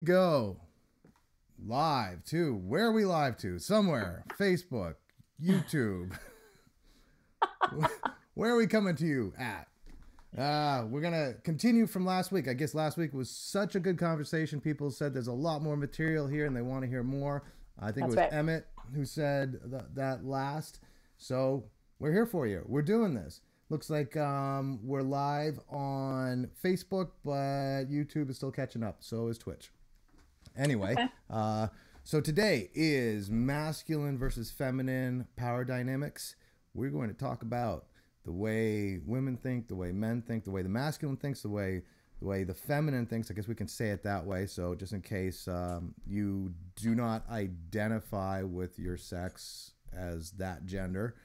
Go live to where are we live to? Somewhere. Facebook, YouTube. Where are we coming to you at? We're going to continue from last week. I guess last week was such a good conversation. People said there's a lot more material here and they want to hear more. I think That's it was right. Emmett who said that last. So we're here for you. We're doing this. Looks like we're live on Facebook, but YouTube is still catching up. So is Twitch. Anyway, Okay. so today is masculine versus feminine power dynamics. We're going to talk about the way women think, the way men think, the way the masculine thinks, the way the feminine thinks. I guess we can say it that way. So just in case you do not identify with your sex as that gender,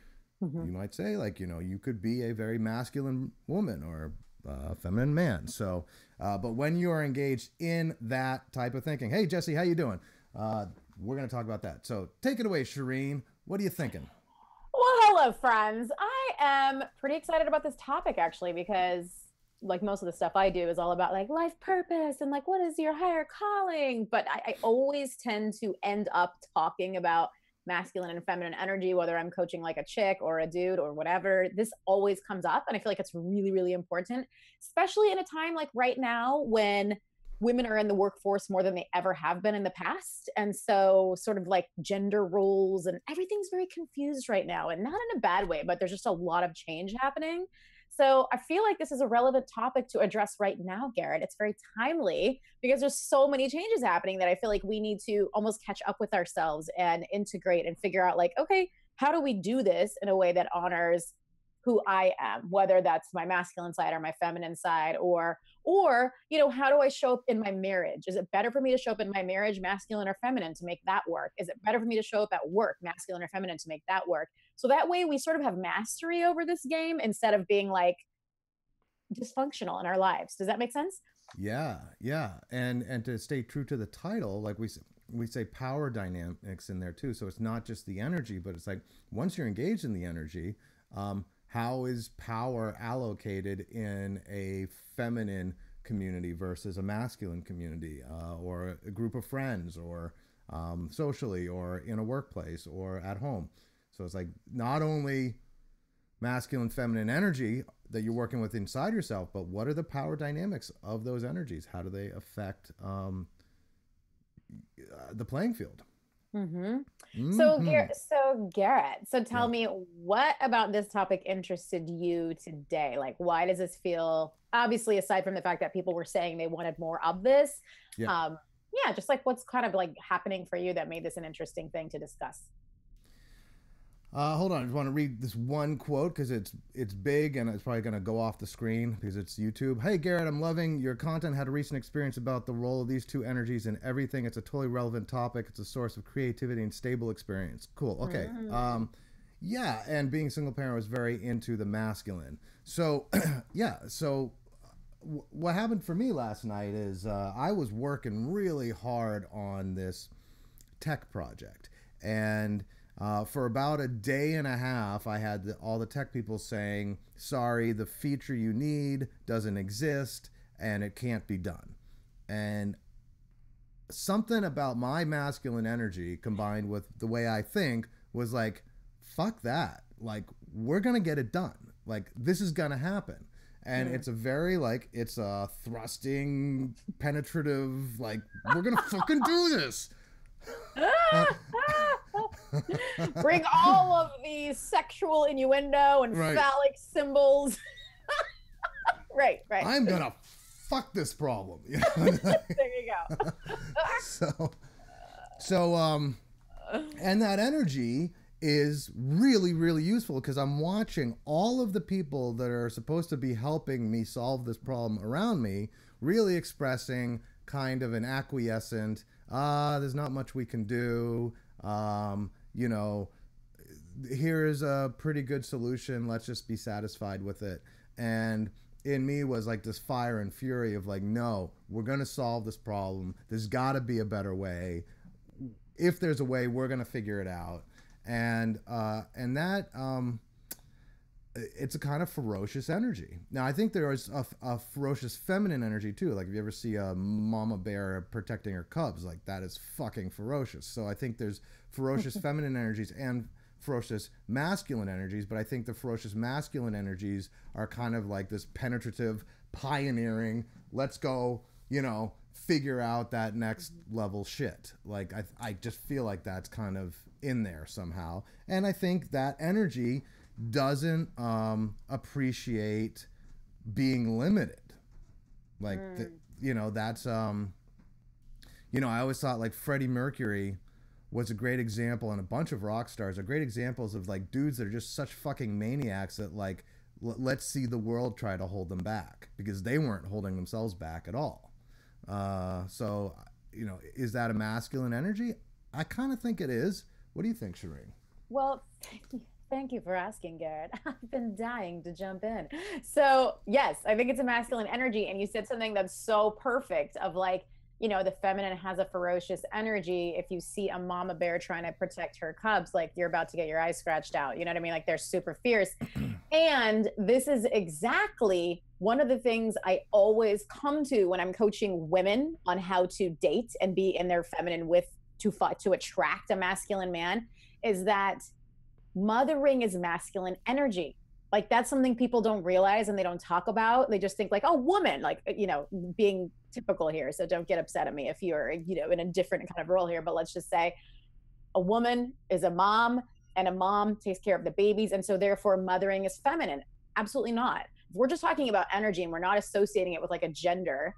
hmm you might say, like, you could be a very masculine woman or a feminine man. So, but when you are engaged in that type of thinking, hey, Jesse, how you doing? We're going to talk about that. So take it away, Shereen. What are you thinking? Well, hello, friends. I am pretty excited about this topic actually because like most of the stuff I do is all about like life purpose and like what is your higher calling. But I always tend to end up talking about masculine and feminine energy, whether I'm coaching like a chick or a dude or whatever. This always comes up. And I feel like it's really, really important, especially in a time like right now when women are in the workforce more than they ever have been in the past. And so, sort of like gender roles and everything's very confused right now, and not in a bad way, but there's just a lot of change happening. So, I feel like this is a relevant topic to address right now, Garrett. It's very timely because there's so many changes happening that I feel like we need to almost catch up with ourselves and integrate and figure out, like, okay, how do we do this in a way that honors who I am, whether that's my masculine side or my feminine side, or how do I show up in my marriage? Is it better for me to show up in my marriage masculine or feminine to make that work? Is it better for me to show up at work masculine or feminine to make that work? So that way we sort of have mastery over this game instead of being like dysfunctional in our lives. Does that make sense? Yeah, yeah, and to stay true to the title, like we say power dynamics in there too. So it's not just the energy, but it's like once you're engaged in the energy, how is power allocated in a feminine community versus a masculine community, or a group of friends, or socially, or in a workplace, or at home? So it's like not only masculine, feminine energy that you're working with inside yourself, but what are the power dynamics of those energies? How do they affect the playing field? Mm-hmm. Mm-hmm. So Garrett, so tell Yeah. me, what about this topic interested you today? Like, why does this feel, obviously, aside from the fact that people were saying they wanted more of this, Yeah. um, yeah, just like what's kind of like happening for you that made this an interesting thing to discuss? Hold on, I just want to read this one quote because it's big and it's probably going to go off the screen because it's YouTube. Hey Garrett, I'm loving your content. Had a recent experience about the role of these two energies in everything. It's a totally relevant topic. It's a source of creativity and stable experience. Cool. Okay. Mm. Yeah, and being single parent was very into the masculine. So yeah. So what happened for me last night is I was working really hard on this tech project. And for about a day and a half, I had all the tech people saying, sorry, the feature you need doesn't exist and it can't be done. And something about my masculine energy combined with the way I think was like, fuck that. Like, we're going to get it done. Like, this is going to happen. And Mm. it's a very, like, it's a thrusting, penetrative, like, we're going to fucking do this. Bring all of the sexual innuendo and Right. phallic symbols. Right, right. I'm gonna fuck this problem. There you go. so so and that energy is really really useful because I'm watching all of the people that are supposed to be helping me solve this problem around me really expressing kind of an acquiescent, there's not much we can do, you know, here is a pretty good solution, let's just be satisfied with it. And in me was like this fire and fury of like, no, we're going to solve this problem, there's got to be a better way. If there's a way, we're going to figure it out. And that it's a kind of ferocious energy. Now, I think there is a ferocious feminine energy too. Like, if you ever see a mama bear protecting her cubs, like, that is fucking ferocious. So I think there's ferocious feminine energies and ferocious masculine energies, but I think the ferocious masculine energies are kind of like this penetrative, pioneering, let's go, figure out that next level shit. Like, I just feel like that's kind of in there somehow. And I think that energy doesn't appreciate being limited. Like, that's, I always thought, like, Freddie Mercury was a great example, and a bunch of rock stars are great examples of, like, dudes that are just such fucking maniacs that, like, let's see the world try to hold them back, because they weren't holding themselves back at all. So, is that a masculine energy? I kind of think it is. What do you think, Shereen? Well, thank you for asking, Garrett. I've been dying to jump in. So, yes, I think it's a masculine energy. And you said something that's so perfect of, like, the feminine has a ferocious energy. If you see a mama bear trying to protect her cubs, like, you're about to get your eyes scratched out. You know what I mean? Like, they're super fierce. And this is exactly one of the things I always come to when I'm coaching women on how to date and be in their feminine to attract a masculine man, is that mothering is masculine energy. Like, that's something people don't realize and they don't talk about. They just think, like, oh, woman, like, being typical here. So don't get upset at me if you're, in a different kind of role here. But let's just say a woman is a mom, and a mom takes care of the babies. And so therefore mothering is feminine. Absolutely not. If we're just talking about energy and we're not associating it with, like, a gender,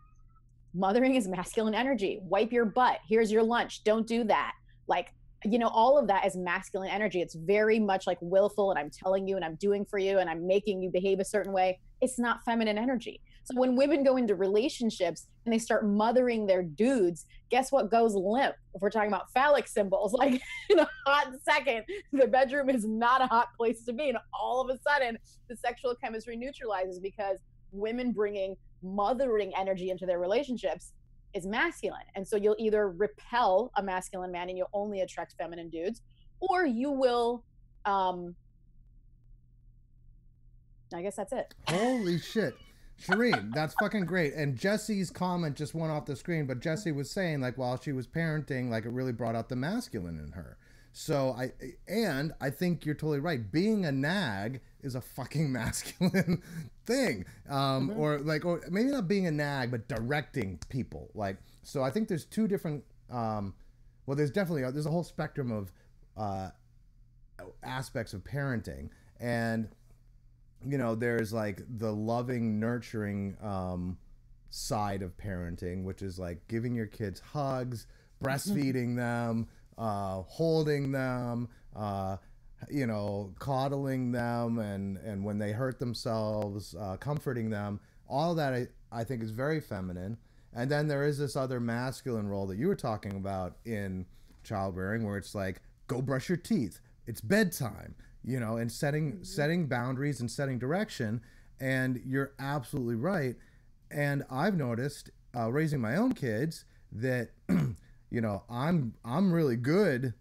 mothering is masculine energy. Wipe your butt. Here's your lunch. Don't do that. Like, all of that is masculine energy. It's very much like willful, and I'm telling you and I'm doing for you and I'm making you behave a certain way. It's not feminine energy. So when women go into relationships and they start mothering their dudes, guess what goes limp? If we're talking about phallic symbols, like, in a hot second, the bedroom is not a hot place to be. And all of a sudden, the sexual chemistry neutralizes, because women bringing mothering energy into their relationships is masculine. And so you'll either repel a masculine man and you'll only attract feminine dudes, or you will, I guess that's it. Holy shit. Shereen, that's fucking great. And Jesse's comment just went off the screen, but Jesse was saying, like, while she was parenting, like, it really brought out the masculine in her. So I think you're totally right. Being a nag is a fucking masculine thing. Or maybe not being a nag, but directing people. Like, so I think there's two different, there's a whole spectrum of aspects of parenting. And, there's, like, the loving, nurturing side of parenting, which is, like, giving your kids hugs, breastfeeding them, holding them, coddling them, and when they hurt themselves, comforting them. All that I think is very feminine. And then there is this other masculine role that you were talking about in child rearing, where it's like, go brush your teeth, it's bedtime, and setting boundaries and setting direction. And you're absolutely right. And I've noticed raising my own kids that I'm really good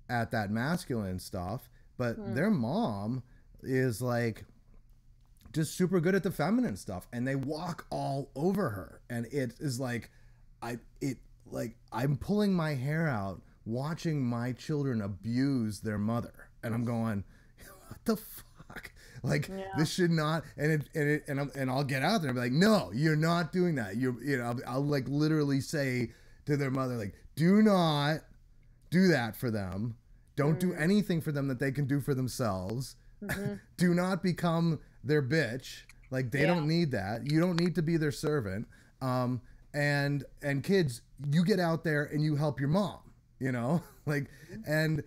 at that masculine stuff, but their mom is, like, just super good at the feminine stuff, and they walk all over her. And it is like, I'm pulling my hair out watching my children abuse their mother, and I'm going, what the fuck? Like, this should not. And I'll get out there and be like, no, you're not doing that. I'll like literally say to their mother, like, do not do that for them. Don't do anything for them that they can do for themselves. Do not become their bitch. Like, they don't need that. You don't need to be their servant. And kids, you get out there and you help your mom, like, and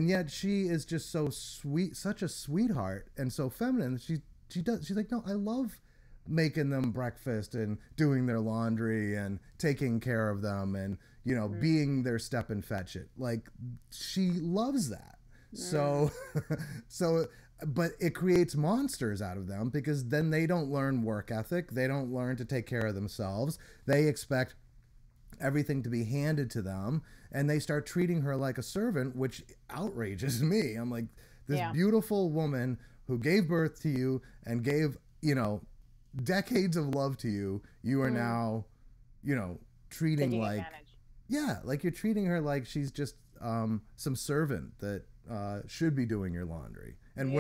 yet she is just so sweet, such a sweetheart, and so feminine. She's like, no, I love making them breakfast and doing their laundry and taking care of them and, being their step and fetch it. Like, she loves that. So, but it creates monsters out of them, because then they don't learn work ethic. They don't learn to take care of themselves. They expect everything to be handed to them, and they start treating her like a servant, which outrages me. I'm like, this beautiful woman who gave birth to you and gave, decades of love to you, you are now, treating Taking like, advantage. yeah, like you're treating her like she's just some servant that should be doing your laundry. And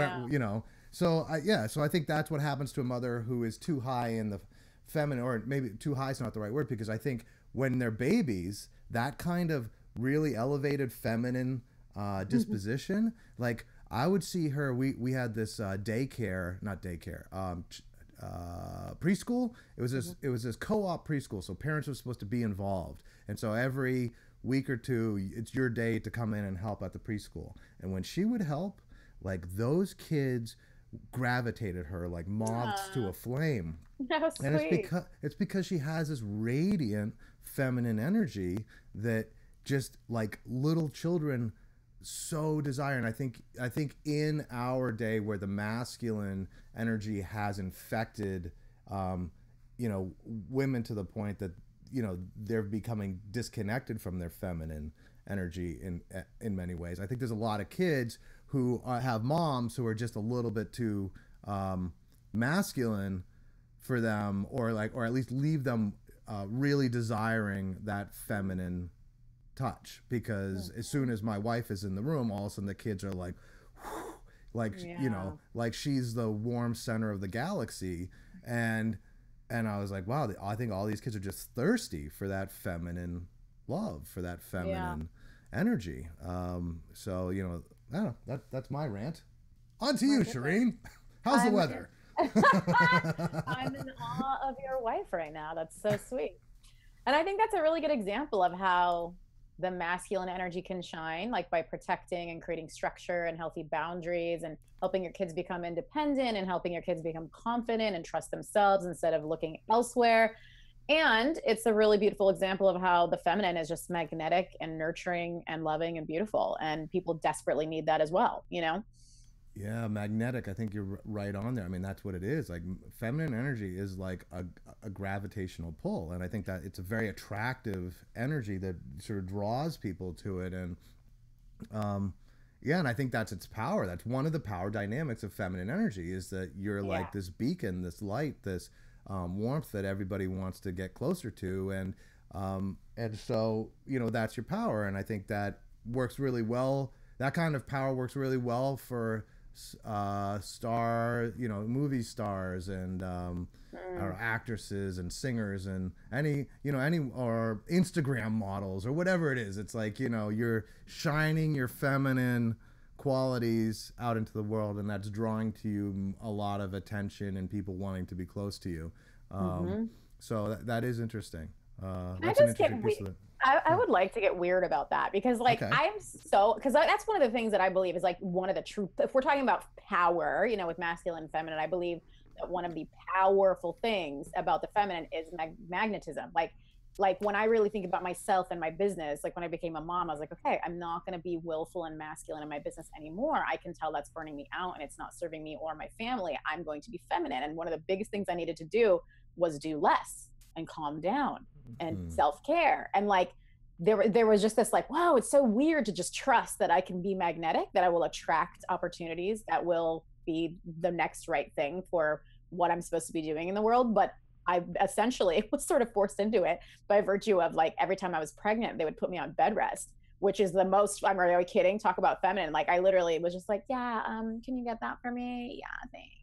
so I think that's what happens to a mother who is too high in the feminine, or maybe too high is not the right word, because I think when they're babies, that kind of really elevated feminine disposition, like I would see her, we had this preschool. It was this co-op preschool, so parents were supposed to be involved, and so every week or two it's your day to come in and help at the preschool. And when she would help, like those kids gravitated her like moths to a flame. That was And sweet. it's because she has this radiant feminine energy that just like little children so desire. And I think in our day where the masculine energy has infected women to the point that they're becoming disconnected from their feminine energy in many ways. I think there's a lot of kids who have moms who are just a little bit too masculine for them, or at least leave them really desiring that feminine touch, because as soon as my wife is in the room, all of a sudden the kids are like, whew, like like she's the warm center of the galaxy. And I was like, wow, I think all these kids are just thirsty for that feminine love, for that feminine energy. So I don't know, that's my rant. On to you, Shereen. How's the weather? I'm in awe of your wife right now. That's so sweet. And I think that's a really good example of how the masculine energy can shine, like by protecting and creating structure and healthy boundaries and helping your kids become independent and helping your kids become confident and trust themselves instead of looking elsewhere. And it's a really beautiful example of how the feminine is just magnetic and nurturing and loving and beautiful. And people desperately need that as well, Yeah, magnetic. I think you're right on there. I mean, that's what it is. Like feminine energy is like a gravitational pull. And I think that it's a very attractive energy that sort of draws people to it. And and I think that's its power. That's one of the power dynamics of feminine energy, is that you're like this beacon, this light, this warmth that everybody wants to get closer to. And so, that's your power. And I think that works really well. That kind of power works really well for movie stars and or actresses and singers and any or Instagram models or whatever it is. It's like, you're shining your feminine qualities out into the world, and that's drawing to you a lot of attention and people wanting to be close to you. So that is interesting. That's an interesting piece of it. I would like to get weird about that, because because that's one of the things that I believe is like one of the true, if we're talking about power, with masculine and feminine, I believe that one of the powerful things about the feminine is magnetism. Like when I really think about myself and my business, like when I became a mom, I was like, okay, I'm not going to be willful and masculine in my business anymore. I can tell that's burning me out and it's not serving me or my family. I'm going to be feminine. And one of the biggest things I needed to do was do less and calm down and self-care. And like there was just this like, wow, it's so weird to just trust that I can be magnetic, that I will attract opportunities that will be the next right thing for what I'm supposed to be doing in the world. But I essentially was sort of forced into it by virtue of like every time I was pregnant, they would put me on bed rest, which is the most, I'm really kidding, talk about feminine. Like I literally was just like, yeah, can you get that for me? Yeah, thanks.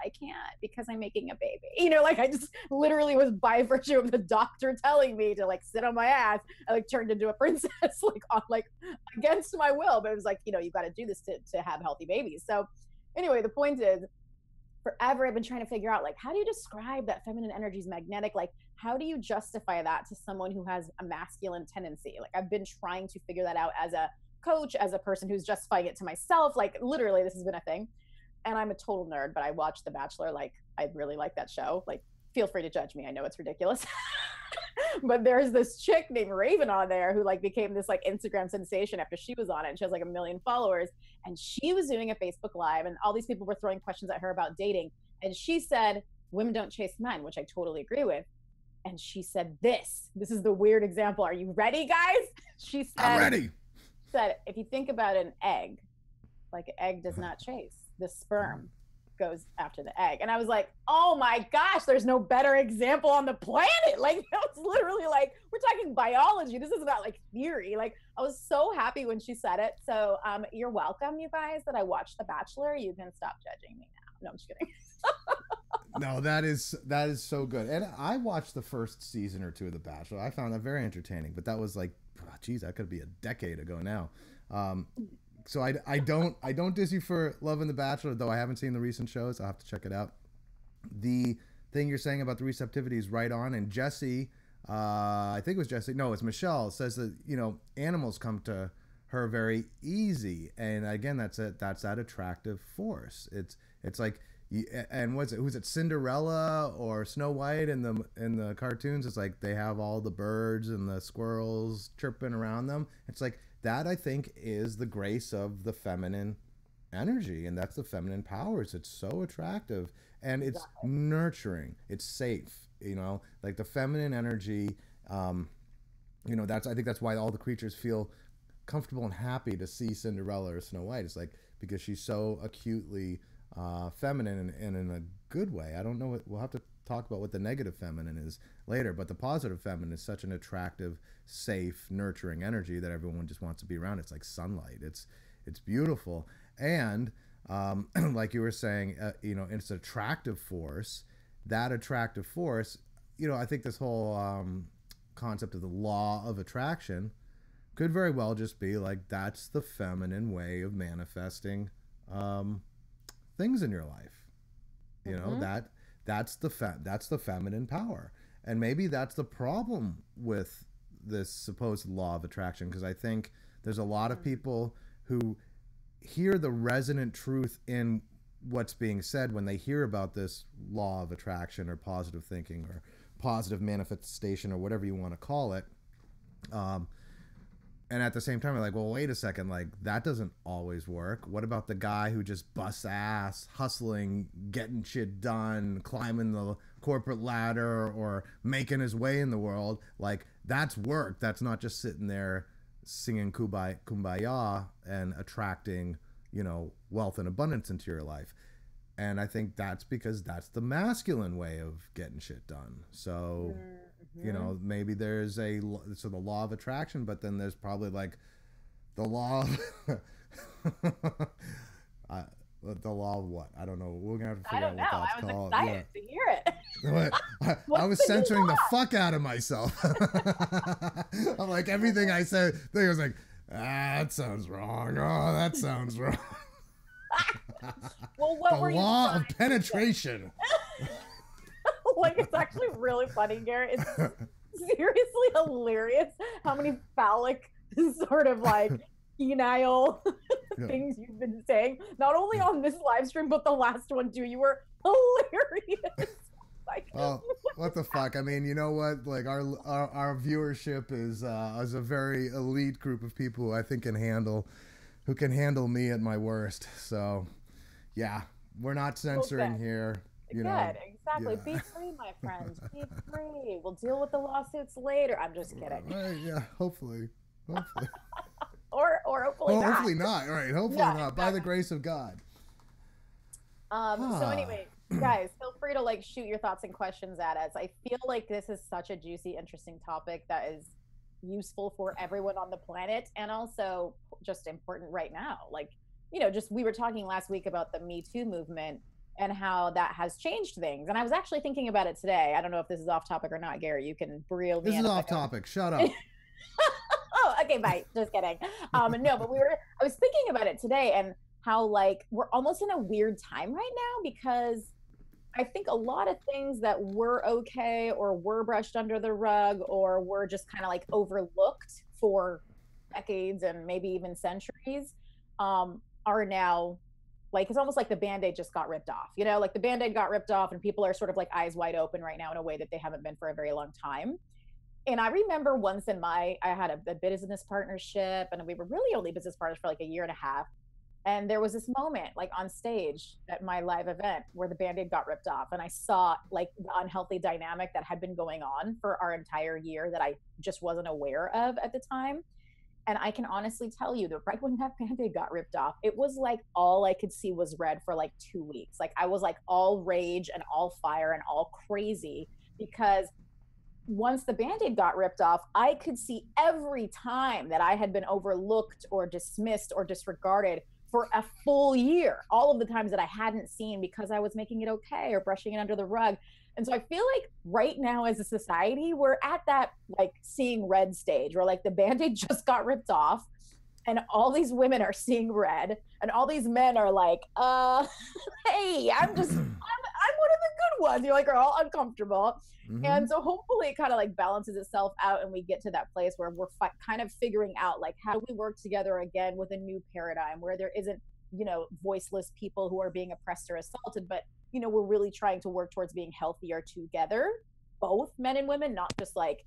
I can't because I'm making a baby. Like I just literally was, by virtue of the doctor telling me to like sit on my ass, I like turned into a princess, like against my will. But it was like, you got to do this to have healthy babies. So anyway, the point is, forever I've been trying to figure out, like, how do you describe that feminine energy is magnetic? Like, how do you justify that to someone who has a masculine tendency? Like, I've been trying to figure that out as a coach, as a person who's justifying it to myself. Like, literally, this has been a thing. And I'm a total nerd, but I watched The Bachelor. Like, I really like that show. Like, feel free to judge me. I know it's ridiculous. But there's this chick named Raven on there who like became this like Instagram sensation after she was on it. And she has like 1 million followers. And she was doing a Facebook Live, and all these people were throwing questions at her about dating. And she said, women don't chase men, which I totally agree with. And she said this is the weird example. Are you ready, guys? She said, I'm ready. Said, if you think about an egg, like an egg does not chase. the sperm goes after the egg. And I was like, oh my gosh, there's no better example on the planet. Like, that was literally like, we're talking biology. This is not like theory. Like, I was so happy when she said it. So you're welcome, you guys, that I watched The Bachelor. You can stop judging me now. No, I'm just kidding. No, that is so good. And I watched the first season or two of The Bachelor. I found that very entertaining, but that was like, geez, that could be a decade ago now. So I don't diss you for loving The Bachelor, though I haven't seen the recent shows. I'll have to check it out. The thing you're saying about the receptivity is right on. And Jesse, I think it was Jesse, no, it's Michelle, says that, you know, animals come to her very easy. And again, that's that attractive force. It's like, and who's it, Cinderella or Snow White in the cartoons? It's like they have all the birds and the squirrels chirping around them. It's like that, I think, is the grace of the feminine energy, and that's the feminine powers. It's so attractive, and it's nurturing. It's safe, you know, like the feminine energy. You know, I think that's why all the creatures feel comfortable and happy to see Cinderella or Snow White. It's like because she's so acutely feminine and in a good way. I don't know we'll have to talk about what the negative feminine is later, but the positive feminine is such an attractive, safe, nurturing energy that everyone just wants to be around. It's like sunlight. It's beautiful. And like you were saying, you know, it's an attractive force. That attractive force, you know, I think this whole concept of the law of attraction could very well just be like that's the feminine way of manifesting things in your life, you know, that's the feminine power. And maybe that's the problem with this supposed law of attraction, because I think there's a lot of people who hear the resonant truth in what's being said when they hear about this law of attraction or positive thinking or positive manifestation or whatever you want to call it. And at the same time, we're like, well, wait a second, like that doesn't always work. What about the guy who just busts ass, hustling, getting shit done, climbing the corporate ladder or making his way in the world? Like that's work. That's not just sitting there singing kumbaya and attracting, you know, wealth and abundance into your life. And I think that's because that's the masculine way of getting shit done. So, you know, maybe there's the law of attraction, but then there's probably like the law of, the law of what? I don't know. We're going to have to figure out what that's called. I was excited to hear it. I was censoring the fuck out of myself. I'm like, everything I said, I was like, that sounds wrong. Oh, that sounds wrong. Well, what the were you law of penetration. Like, it's actually really funny, Garrett. It's seriously hilarious how many phallic sort of like penile things you've been saying, not only on this live stream, but the last one too. You were hilarious. Like, what the fuck? I mean, you know what? Like our viewership is a very elite group of people who I think can handle me at my worst. So, yeah, we're not censoring here. You know, exactly. Yeah. Be free, my friends. Be free. We'll deal with the lawsuits later. I'm just kidding. Yeah, hopefully. or hopefully not. Hopefully not. All right, hopefully not. Exactly. By the grace of God. So anyway, guys, feel free to like shoot your thoughts and questions at us. I feel like this is such a juicy, interesting topic that is useful for everyone on the planet, and also just important right now. Like, you know, just we were talking last week about the Me Too movement and how that has changed things. And I was actually thinking about it today. I don't know if this is off topic or not, Gary. You can reel me in. This is off topic. Shut up. Oh, okay, bye. Just kidding. No, but I was thinking about it today and how like we're almost in a weird time right now, because I think a lot of things that were okay or were brushed under the rug or were just kind of like overlooked for decades and maybe even centuries are now like, it's almost like the Band-Aid just got ripped off, you know, like the Band-Aid got ripped off and people are sort of like eyes wide open right now in a way that they haven't been for a very long time. And I remember once I had a business partnership, and we were really only business partners for like a year and a half. And there was this moment like on stage at my live event where the Band-Aid got ripped off. And I saw like the unhealthy dynamic that had been going on for our entire year that I just wasn't aware of at the time. And I can honestly tell you that right when that band-aid got ripped off, it was like all I could see was red for like 2 weeks. Like I was like all rage and all fire and all crazy because once the band-aid got ripped off, I could see every time that I had been overlooked or dismissed or disregarded for a full year, all of the times that I hadn't seen because I was making it okay or brushing it under the rug. And so I feel like right now as a society, we're at that like seeing red stage where like the band-aid just got ripped off and all these women are seeing red and all these men are like, hey, I'm one of the good ones. You're like, are all uncomfortable. Mm-hmm. And so hopefully it kind of like balances itself out and we get to that place where we're kind of figuring out like, how do we work together again with a new paradigm where there isn't, you know, voiceless people who are being oppressed or assaulted, but, you know, we're really trying to work towards being healthier together, both men and women, not just like,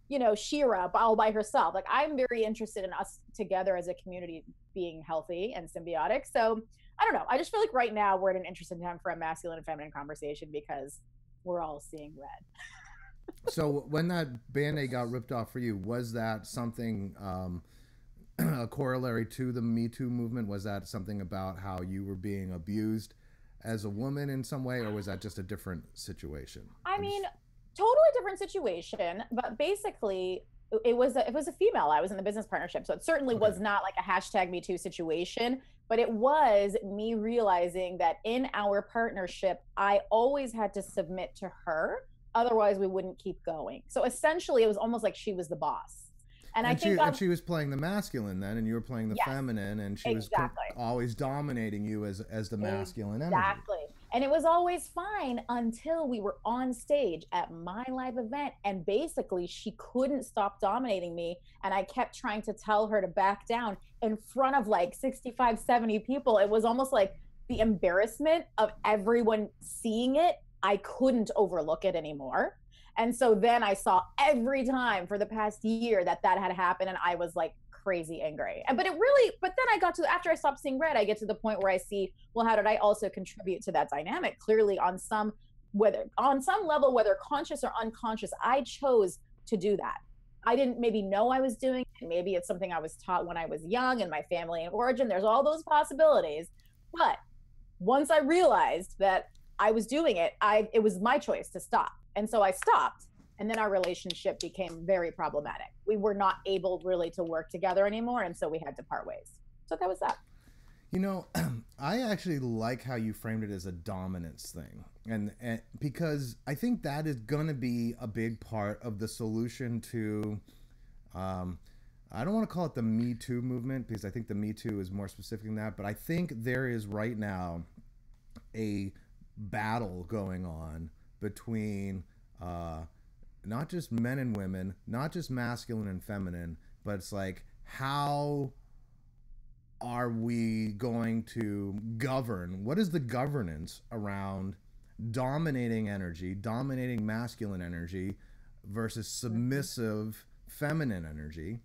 you know, Shira all by herself. Like I'm very interested in us together as a community being healthy and symbiotic. So I don't know. I just feel like right now we're at an interesting time for a masculine and feminine conversation because we're all seeing red. So when that band-aid got ripped off for you, was that something, a corollary to the Me Too movement? Was that something about how you were being abused as a woman in some way, or was that just a different situation? I mean, totally different situation, but basically it was a female. I was in the business partnership, so it certainly was not like a hashtag Me Too situation, but it was me realizing that in our partnership, I always had to submit to her. Otherwise, we wouldn't keep going. So essentially, it was almost like she was the boss. And I think she was playing the masculine then, and you were playing the feminine, and she was always dominating you as the masculine energy. Exactly. And it was always fine until we were on stage at my live event, and basically she couldn't stop dominating me, and I kept trying to tell her to back down in front of like 65, 70 people. It was almost like the embarrassment of everyone seeing it. I couldn't overlook it anymore. And so then I saw every time for the past year that had happened, and I was like crazy angry. But then I got to, after I stopped seeing red, I get to the point where I see, well, how did I also contribute to that dynamic? Clearly on some level, whether conscious or unconscious, I chose to do that. I didn't maybe know I was doing it. Maybe it's something I was taught when I was young and my family and origin. There's all those possibilities. But once I realized that I was doing it, it was my choice to stop. And so I stopped, and then our relationship became very problematic. We were not able really to work together anymore, and so we had to part ways. So that was that. You know, I actually like how you framed it as a dominance thing, and because I think that is going to be a big part of the solution to, I don't want to call it the Me Too movement, because I think the Me Too is more specific than that, but I think there is right now a battle going on between not just men and women, not just masculine and feminine, but it's like, how are we going to govern? What is the governance around dominating energy, dominating masculine energy versus submissive feminine energy?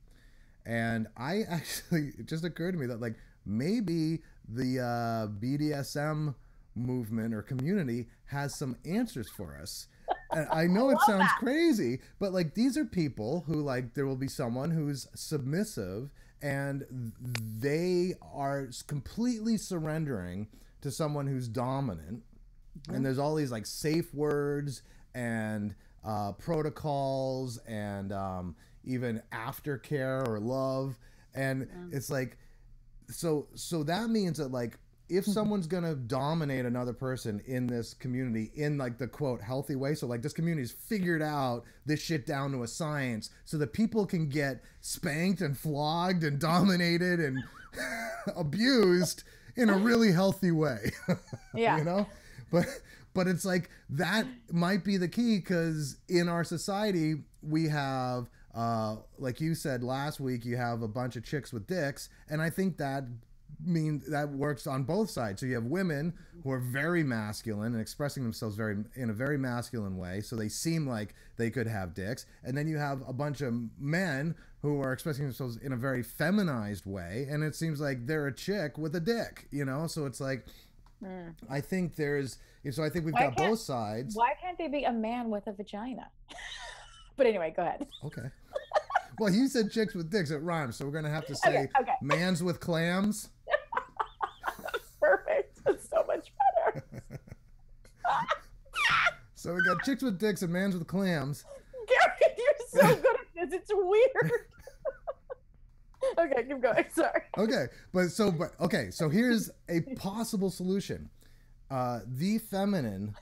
And it just occurred to me that like maybe the BDSM movement or community has some answers for us. And I know it sounds crazy, but like these are people who like, there will be someone who's submissive and they are completely surrendering to someone who's dominant. Mm-hmm. And there's all these like safe words and protocols and even aftercare or love. And it's like, so that means that like, if someone's going to dominate another person in this community in like the quote healthy way, so like this community's figured out this shit down to a science so that people can get spanked and flogged and dominated and abused in a really healthy way. Yeah. You know? But it's like that might be the key, because in our society we have like you said last week, you have a bunch of chicks with dicks, and I think that that works on both sides. So you have women who are very masculine and expressing themselves in a very masculine way, so they seem like they could have dicks, and then you have a bunch of men who are expressing themselves in a very feminized way, and it seems like they're a chick with a dick, you know? So it's like, I think I think we've got both sides. Why can't they be a man with a vagina? But anyway, go ahead. Okay. Well, you said chicks with dicks. It rhymes, so we're gonna have to say Okay. mans with clams. Perfect. That's so much better. So we got chicks with dicks and mans with clams. Gary, you're so good at this. It's weird. Okay, keep going. Sorry. Okay, so here's a possible solution. The feminine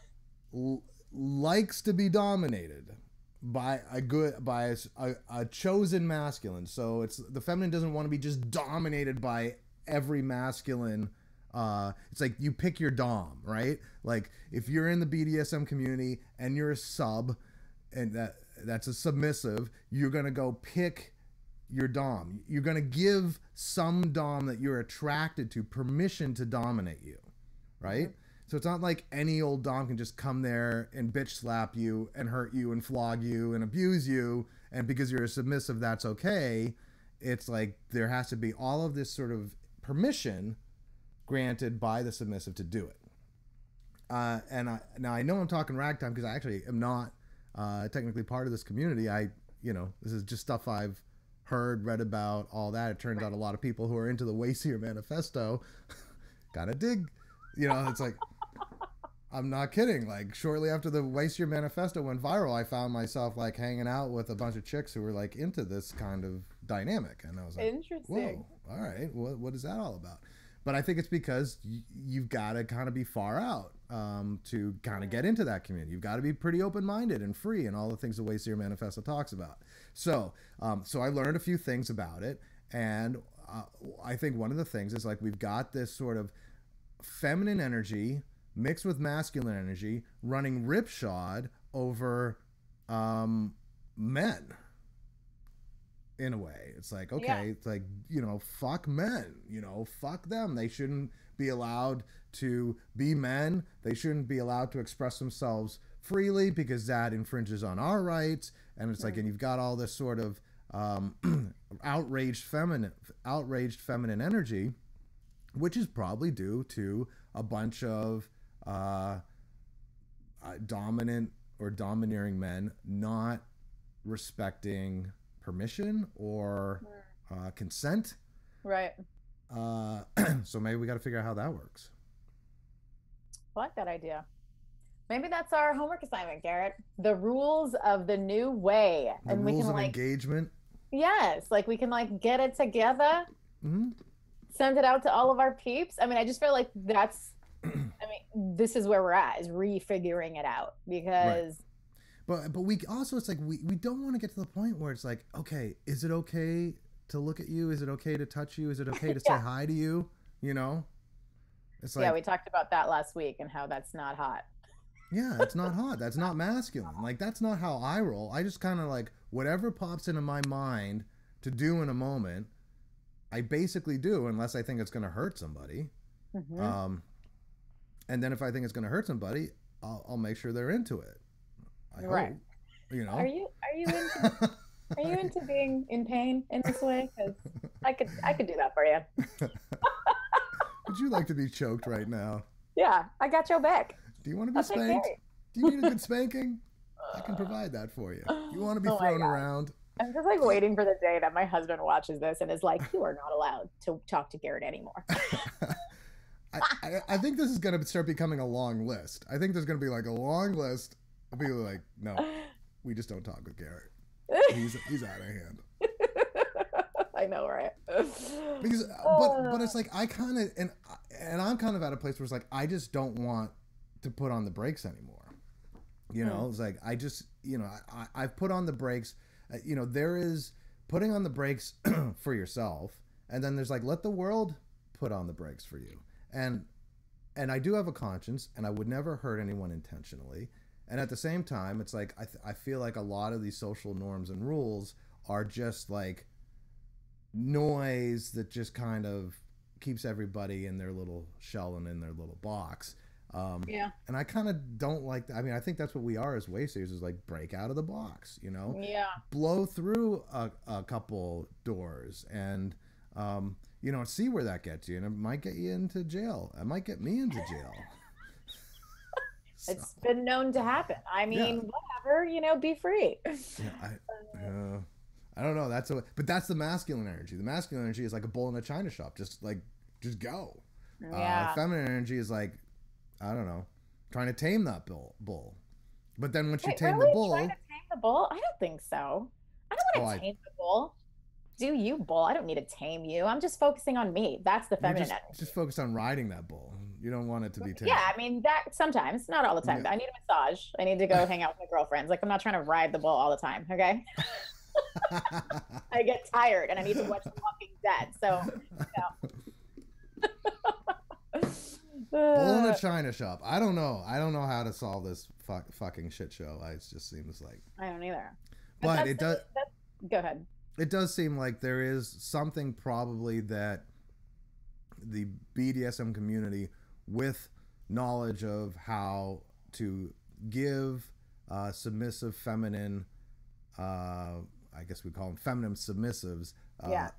likes to be dominated by a chosen masculine. So it's the feminine doesn't want to be just dominated by every masculine. It's like you pick your dom, right? Like if you're in the BDSM community and you're a sub, and that's a submissive, you're gonna go pick your dom. You're gonna give some dom that you're attracted to permission to dominate you, right? Mm-hmm. So it's not like any old dom can just come there and bitch slap you and hurt you and flog you and abuse you, and because you're a submissive, that's okay. It's like there has to be all of this sort of permission granted by the submissive to do it. Now I know I'm talking ragtime because I actually am not technically part of this community. This is just stuff I've heard, read about, all that. It turns out a lot of people who are into the Wayseer Manifesto gotta dig. It's like, I'm not kidding. Like shortly after the Wayseer Manifesto went viral, I found myself like hanging out with a bunch of chicks who were like into this kind of dynamic, and I was like, interesting. Whoa, all right, what is that all about? But I think it's because you've got to kind of be far out to kind of get into that community. You've got to be pretty open-minded and free and all the things the Wayseer Manifesto talks about. So I learned a few things about it. And I think one of the things is like we've got this sort of feminine energy mixed with masculine energy running ripshod over men. In a way, it's like, okay, It's like, fuck men, fuck them. They shouldn't be allowed to be men. They shouldn't be allowed to express themselves freely because that infringes on our rights. And it's like, and you've got all this sort of outraged feminine energy, which is probably due to a bunch of dominant or domineering men not respecting permission or consent. Right. So maybe we got to figure out how that works. I like that idea. Maybe that's our homework assignment, Garrett. The rules of the new way. The and rules we can of engagement. Yes. Like we can get it together. Mm-hmm. Send it out to all of our peeps. I mean, I just feel like this is where we're at, is refiguring it out because right. But we also, it's like we don't want to get to the point where it's like, okay, is it okay to look at you? Is it okay to touch you? Is it okay to say hi to you? It's like, we talked about that last week and how that's not hot. Yeah, it's not hot. That's not masculine. Like that's not how I roll. I just kind of like whatever pops into my mind to do in a moment, I basically do unless I think it's going to hurt somebody. Mm-hmm. And then if I think it's going to hurt somebody, I'll make sure they're into it. I hope, Are you into being in pain in this way? Because I could do that for you. Would you like to be choked right now? Yeah, I got your back. Do you want to be spanked? Do you need a good spanking? I can provide that for you. You want to be thrown around? I'm just like waiting for the day that my husband watches this and is like, "You are not allowed to talk to Garrett anymore." I think this is going to start becoming a long list. I think there's going to be like a long list. People are like, no, we just don't talk with Garrett. He's out of hand. I know, right? Because, but it's like I kind of and I'm kind of at a place where it's like I just don't want to put on the brakes anymore. It's like I just I've put on the brakes. There is putting on the brakes for yourself, and then there's like let the world put on the brakes for you. And I do have a conscience, and I would never hurt anyone intentionally. And at the same time, it's like I feel like a lot of these social norms and rules are just like noise that just kind of keeps everybody in their little shell and in their little box. And I kind of don't like that. I mean, I think that's what we are as Wayseers, is like break out of the box, blow through a couple doors and, see where that gets you. And it might get you into jail. It might get me into jail. It's been known to happen. I mean, whatever, be free. I don't know. But that's the masculine energy. The masculine energy is like a bull in a china shop. Just go. Yeah. Feminine energy is like, I don't know, trying to tame that bull. But then once you Wait, tame the really? Trying bull, to tame the bull? I don't think so. I don't oh, want to tame the bull. Do you, bull? I don't need to tame you. I'm just focusing on me. That's the you're feminine energy. just focused on riding that bull. You don't want it to be Yeah, tamed. I mean that sometimes, not all the time. Yeah. I need a massage. I need to go hang out with my girlfriends. Like I'm not trying to ride the bull all the time. Okay. I get tired and I need to watch The Walking Dead. So, Bull in a china shop. I don't know. I don't know how to solve this fucking shit show. It just seems like. I don't either. But it does. Go ahead. It does seem like there is something probably that the BDSM community, with knowledge of how to give submissive feminine, I guess we call them feminine submissives, Yeah.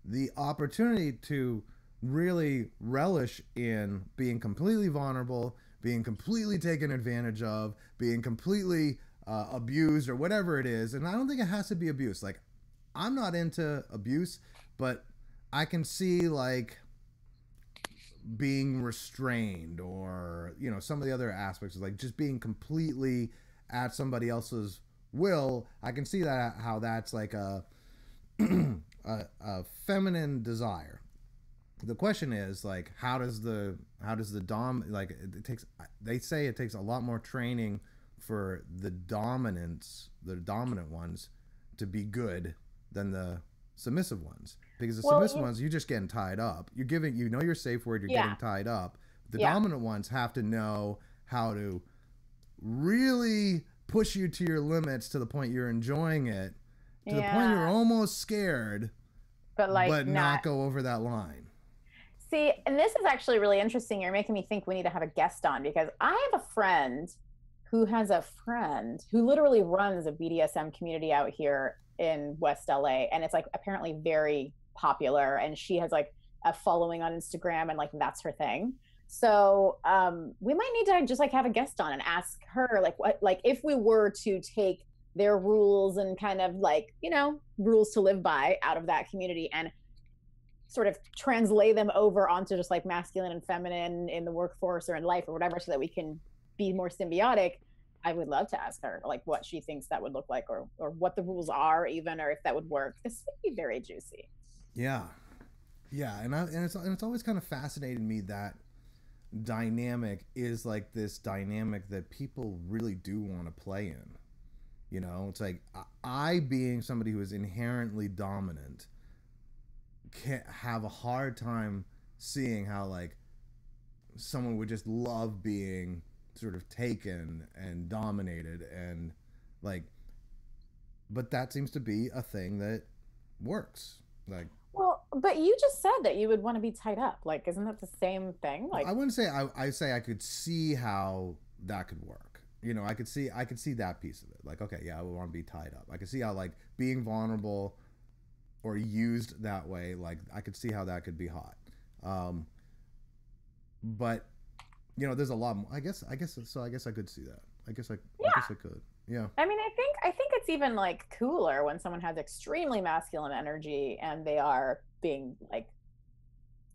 the opportunity to really relish in being completely vulnerable, being completely taken advantage of, being completely abused or whatever it is. And I don't think it has to be abuse. Like, I'm not into abuse, but I can see like being restrained or, you know, some of the other aspects of like just being completely at somebody else's will. I can see that how that's like a feminine desire. The question is like, how does the dom, like, it takes, they say it takes a lot more training for the dominant ones to be good than the submissive ones, because the submissive ones, you're just getting tied up. You're giving, you know, your safe word, you're getting tied up. The dominant ones have to know how to really push you to your limits to the point you're enjoying it, to the point you're almost scared, but not go over that line. See, and this is actually really interesting. You're making me think we need to have a guest on, because I have a friend who has a friend who literally runs a BDSM community out here in West LA. And it's like apparently very popular. And she has like a following on Instagram and like that's her thing. So we might need to just like have a guest on and ask her like what, like if we were to take their rules and kind of like, you know, rules to live by out of that community and sort of translate them over onto just like masculine and feminine in the workforce or in life or whatever, so that we can be more symbiotic. I would love to ask her like what she thinks that would look like, or what the rules are even, or if that would work. This would be very juicy. Yeah. And it's always kind of fascinated me that dynamic is like this dynamic that people really do want to play in. You know, it's like I being somebody who is inherently dominant can't have a hard time seeing how like someone would just love being sort of taken and dominated and like, but that seems to be a thing that works. Like, well, but you just said that you would want to be tied up. Like, isn't that the same thing? Like, I wouldn't say I say I could see how that could work. You know, I could see that piece of it. Like, okay, yeah, I would want to be tied up. I could see how like being vulnerable or used that way, like I could see how that could be hot. But you know, there's a lot more. I guess I could see that. I guess I could. Yeah. I mean, I think it's even like cooler when someone has extremely masculine energy and they are being like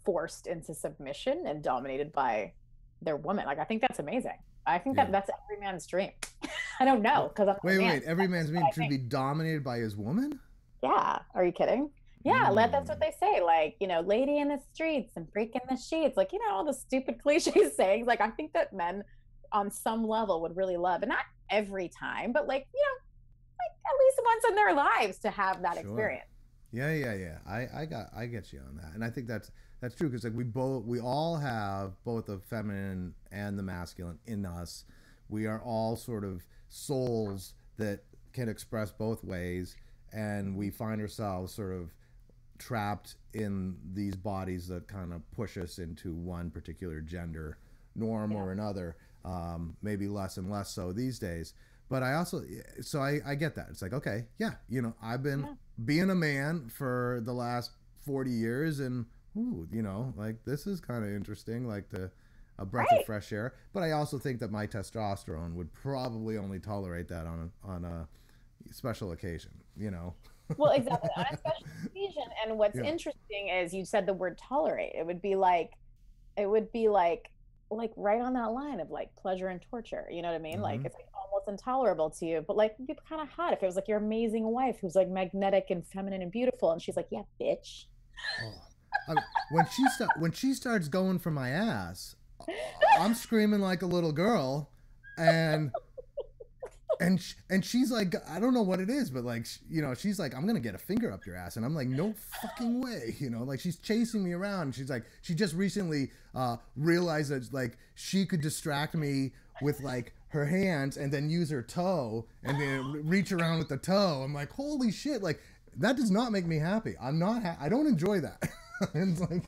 forced into submission and dominated by their woman. Like, I think that's amazing. I think that that's every man's dream. I don't know, because I'm wait. Every man's dream to be dominated by his woman? Yeah. Are you kidding? Yeah, that's what they say. Like, you know, lady in the streets and freak in the sheets. Like, you know, all the stupid cliche sayings. Like, I think that men on some level would really love, and not every time, but like, you know, like at least once in their lives to have that experience. Yeah. I get you on that. And I think that's true, because like we all have both the feminine and the masculine in us. We are all sort of souls that can express both ways, and we find ourselves sort of trapped in these bodies that kind of push us into one particular gender norm or another, maybe less and less so these days. But I also, so I get that. It's like, okay, yeah, you know, I've been being a man for the last 40 years, and you know, like this is kind of interesting, like a breath of fresh air. But I also think that my testosterone would probably only tolerate that on a special occasion, you know. Well, exactly, on a special occasion. And what's Yeah. interesting is you said the word tolerate. It would be like right on that line of like pleasure and torture. You know what I mean? Like Hmm. it's like almost intolerable to you, but like it'd be kind of hot if it was like your amazing wife who's like magnetic and feminine and beautiful, and she's like, "Yeah, bitch." Oh, I mean, when she starts going for my ass, I'm screaming like a little girl, and and she's like, I don't know what it is, but like, she's like, I'm gonna get a finger up your ass, and I'm like, no fucking way, like she's chasing me around. And she's like, she just recently realized that like she could distract me with like her hands and then use her toe and then reach around with the toe. I'm like, holy shit, like that does not make me happy. I don't enjoy that. It's like,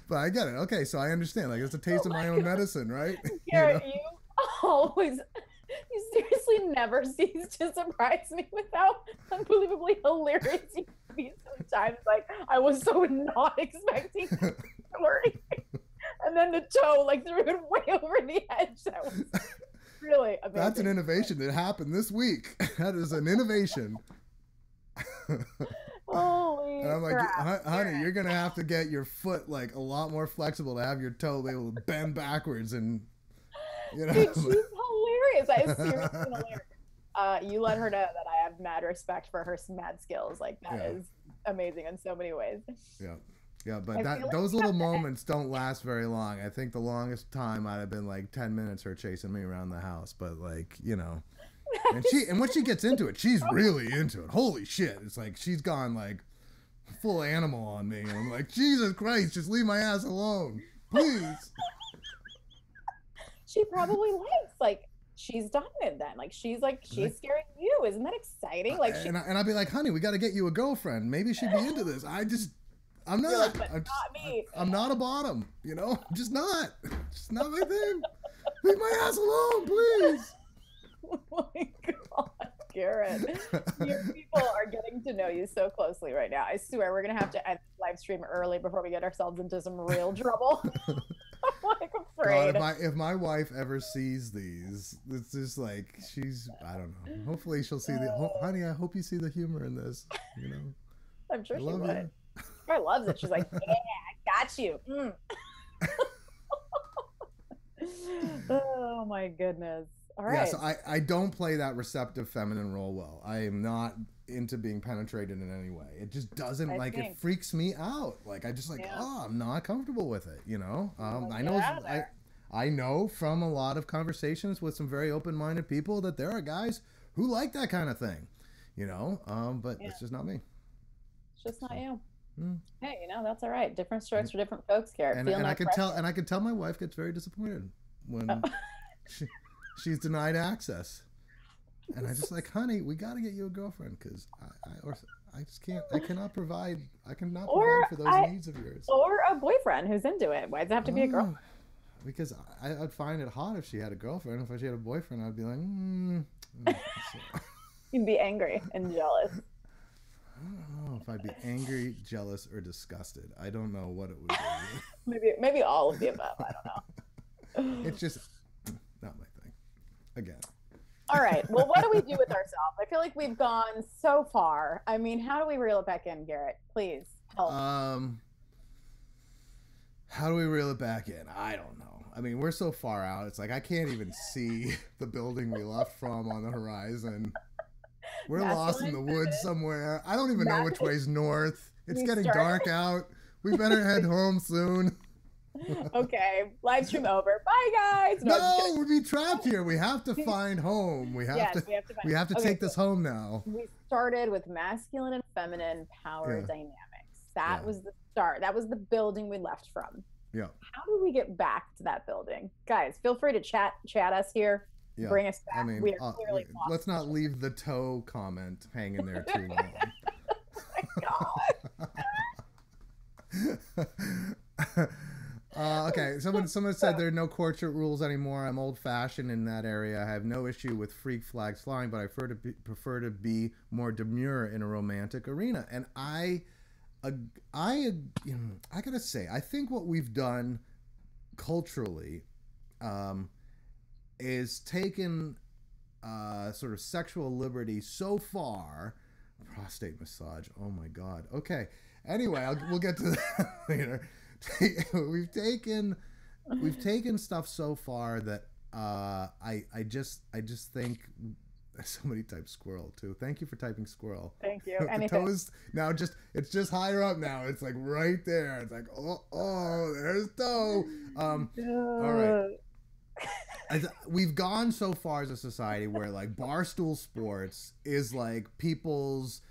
but I get it. Okay, so I understand. Like it's a taste Oh of my my own God. medicine, right? Garrett, you always, you seriously never cease to surprise me with how unbelievably hilarious you can be sometimes. Like, I was so not expecting the story. And then the toe, like, threw it way over the edge. That was really amazing. That's an innovation that happened this week. That is an innovation. Holy And I'm like, crap. honey, you're gonna have to get your foot like a lot more flexible to have your toe be able to bend backwards, and Dude, she's hilarious. That is seriously hilarious. You let her know that I have mad respect for her mad skills. Like that Yeah, is amazing in so many ways. yeah, yeah. But I feel like those we little have to end. moments don't last very long. I think the longest time might have been like 10 minutes her chasing me around the house. But like, and when she gets into it, she's really into it. Holy shit! It's like she's gone like full animal on me. And I'm like, Jesus Christ, just leave my ass alone, please. She probably likes like she's dominant then. Like she's scaring you. Isn't that exciting? Like she And I'd be like, honey, we got to get you a girlfriend. Maybe she'd be into this. I'm you're like, not. but not me. I'm not a bottom. I'm just not. Just not my thing. Leave my ass alone, please. Oh my God, Garrett. Your people are getting to know you so closely right now. I swear we're gonna have to end this live stream early before we get ourselves into some real trouble. I'm like God, afraid. if my wife ever sees these, it's just like I don't know. Hopefully she'll see honey, I hope you see the humor in this. I'm sure I she love would. you. She probably loves it. She's like, yeah, I got you. Mm. Oh my goodness. All Yeah, right. so I don't play that receptive feminine role well. I am not into being penetrated in any way. It just doesn't I like it think. freaks me out. Like I just like, Yeah. oh, I'm not comfortable with it. Let's I get know out of there. I know from a lot of conversations with some very open-minded people that there are guys who like that kind of thing. But Yeah. it's just not me. It's just not So, you. mm. Hey, that's all right. Different strokes for different folks, Garrett. Feel And no I can pressure. tell my wife gets very disappointed when Oh. she, she's denied access. And I just like, honey, we got to get you a girlfriend because I just can't. I cannot Or provide for those needs of yours. or a boyfriend who's into it. Why does it have to be a girl? Because I'd find it hot if she had a girlfriend. If she had a boyfriend, I'd be like, so, You'd be angry and jealous. I don't know if I'd be angry, jealous, or disgusted. I don't know what it would be. Maybe all of the above. I don't know. It's just not my thing. Again. All right. Well, what do we do with ourselves? I feel like we've gone so far. I mean, how do we reel it back in, Garrett? Please help. How do we reel it back in? I don't know. I mean, we're so far out. It's like I can't even see the building we left from on the horizon. We're lost in the woods somewhere. I don't even know which way's north. It's getting dark out. We better head home soon. Okay, live stream over. Bye, guys. No, we'll be trapped here. We have to find home. We have to take this home now. We started with masculine and feminine power dynamics. That was the start. That was the building we left from. Yeah. How do we get back to that building? Guys, feel free to chat us here. Yeah. Bring us back. I mean, we are clearly let's not leave the toe comment hanging there too long. Oh my God. Okay, someone said there are no courtship rules anymore. I'm old-fashioned in that area. I have no issue with freak flags flying, but I prefer to be more demure in a romantic arena. And I gotta say, I think what we've done culturally is taken sort of sexual liberty so far Prostate massage. Oh my God. Okay. Anyway, we'll get to that later. We've taken stuff so far that I just think somebody typed squirrel too. Thank you for typing squirrel. Thank you. The toes now it's just higher up now. It's like right there. It's like oh there's toe. All right. We've gone so far as a society where like barstool sports is like people's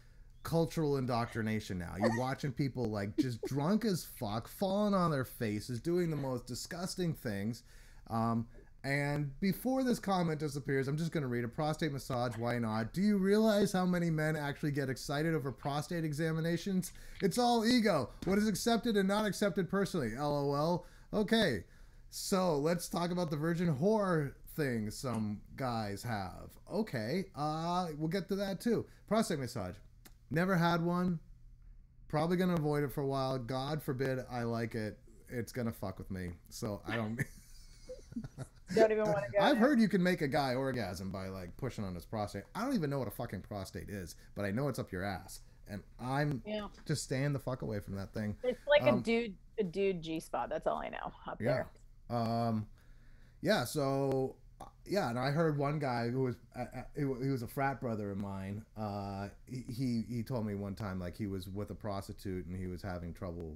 cultural indoctrination now. You're watching people like just drunk as fuck, falling on their faces, doing the most disgusting things. And before this comment disappears, I'm just going to read a prostate massage. Why not? Do you realize how many men actually get excited over prostate examinations? It's all ego. What is accepted and not accepted personally? LOL. Okay. So let's talk about the virgin whore thing some guys have. Okay. We'll get to that too. Prostate massage. Never had one. Probably going to avoid it for a while. God forbid I like it. It's going to fuck with me. So I don't... Don't even want to go. I've heard you can make a guy orgasm by like pushing on his prostate. I don't even know what a fucking prostate is, but I know it's up your ass. And I'm just staying the fuck away from that thing. It's like a dude G-spot. That's all I know up there. And I heard one guy who was he was a frat brother of mine. He told me one time like he was with a prostitute and he was having trouble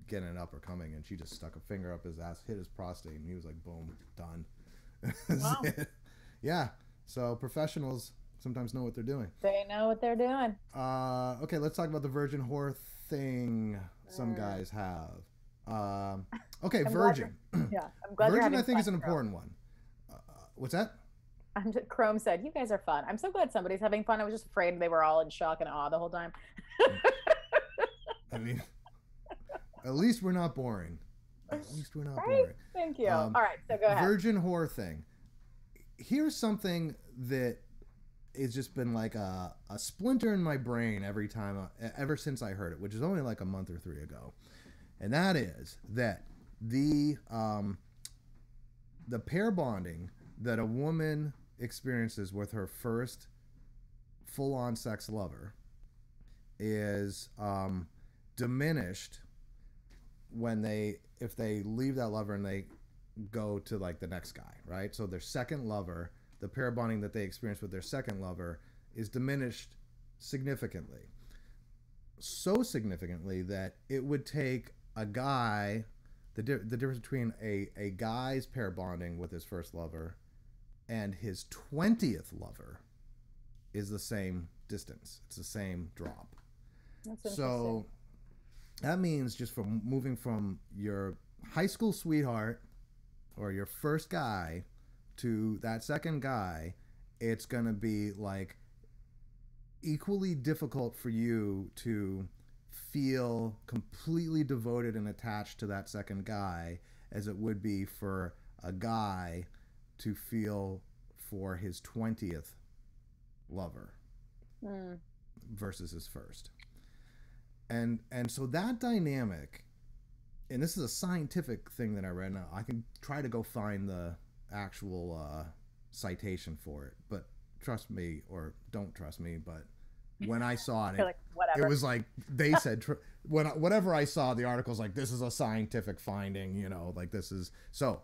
getting it up or coming, and she just stuck a finger up his ass, hit his prostate, and he was like, boom, done. Wow. Yeah. So professionals sometimes know what they're doing. They know what they're doing. Okay, let's talk about the virgin whore thing some guys have. Okay, virgin. I'm glad virgin, you're having I think, fun, is an important one. What's that? Chrome said, you guys are fun. I'm so glad somebody's having fun. I was just afraid they were all in shock and awe the whole time. I mean, at least we're not boring. At least we're not right? boring. Thank you. All right, so go ahead. Virgin whore thing. Here's something that has just been like a splinter in my brain every time, ever since I heard it, which is only like a month or 3 ago. And that is that the pair bonding that a woman experiences with her first full-on sex lover is diminished if they leave that lover and they go to like the next guy, right? So their second lover, the pair bonding that they experience with their second lover is diminished significantly. So significantly that it would take a guy, the difference between a guy's pair bonding with his first lover and his 20th lover is the same distance. It's the same drop. That's so that means just from moving from your high school sweetheart or your first guy to that second guy, it's going to be like equally difficult for you to feel completely devoted and attached to that second guy as it would be for a guy to feel for his 20th lover versus his first. And so that dynamic, and this is a scientific thing that I read. Now I can try to go find the actual citation for it, but trust me or don't trust me, but when I saw it, like, whatever. It was like they said whatever I saw, the article's like, this is a scientific finding, you know, like this is, so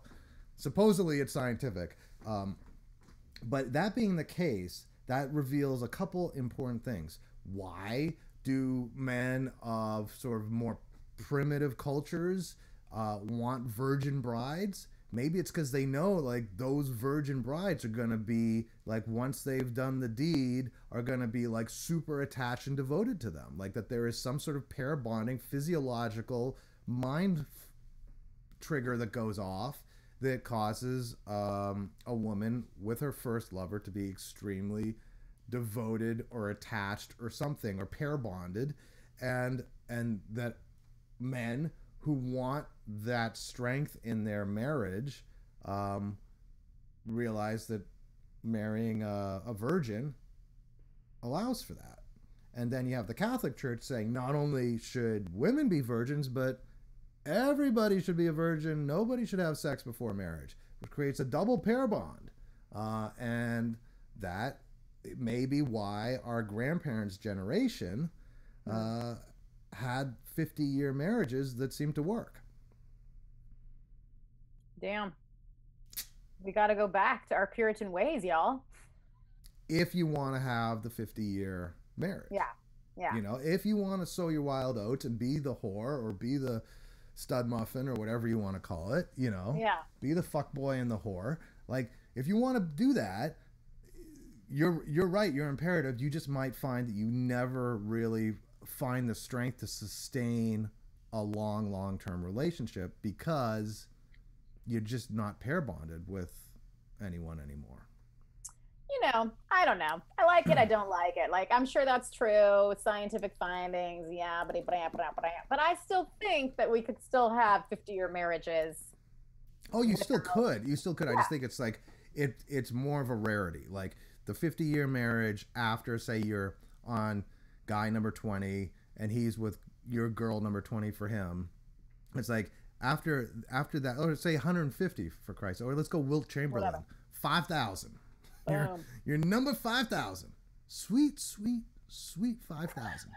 supposedly it's scientific. But that being the case, that reveals a couple important things. Why do men of sort of more primitive cultures want virgin brides? Maybe it's because they know like those virgin brides are going to be like, once they've done the deed, are going to be like super attached and devoted to them. Like that there is some sort of pair bonding, physiological mind trigger that goes off that causes a woman with her first lover to be extremely devoted or attached or something, or pair bonded, and that men who want that strength in their marriage realize that marrying a virgin allows for that. And then you have the Catholic Church saying not only should women be virgins, but everybody should be a virgin. Nobody should have sex before marriage, which creates a double pair bond. And that maybe why our grandparents' generation had 50-year marriages that seemed to work. Damn. We got to go back to our Puritan ways, y'all. If you want to have the 50-year marriage. Yeah. Yeah. You know, if you want to sow your wild oats and be the whore or be the stud muffin or whatever you want to call it, you know, be the fuck boy and the whore. Like, if you want to do that, you're right. You're imperative. You just might find that you never really find the strength to sustain a long-term relationship because you're just not pair bonded with anyone anymore. You know, I don't know. I like it. I don't like it. Like, I'm sure that's true. Scientific findings. Yeah. But I still think that we could still have 50-year marriages. Oh, you still could. You still could. Yeah. I just think it's like, it's more of a rarity. Like the 50-year marriage after, say, you're on guy number 20 and he's with your girl number 20 for him. It's like, after that, or say 150 for Christ, or let's go Wilt Chamberlain, 5,000. You're number 5,000. Sweet 5,000.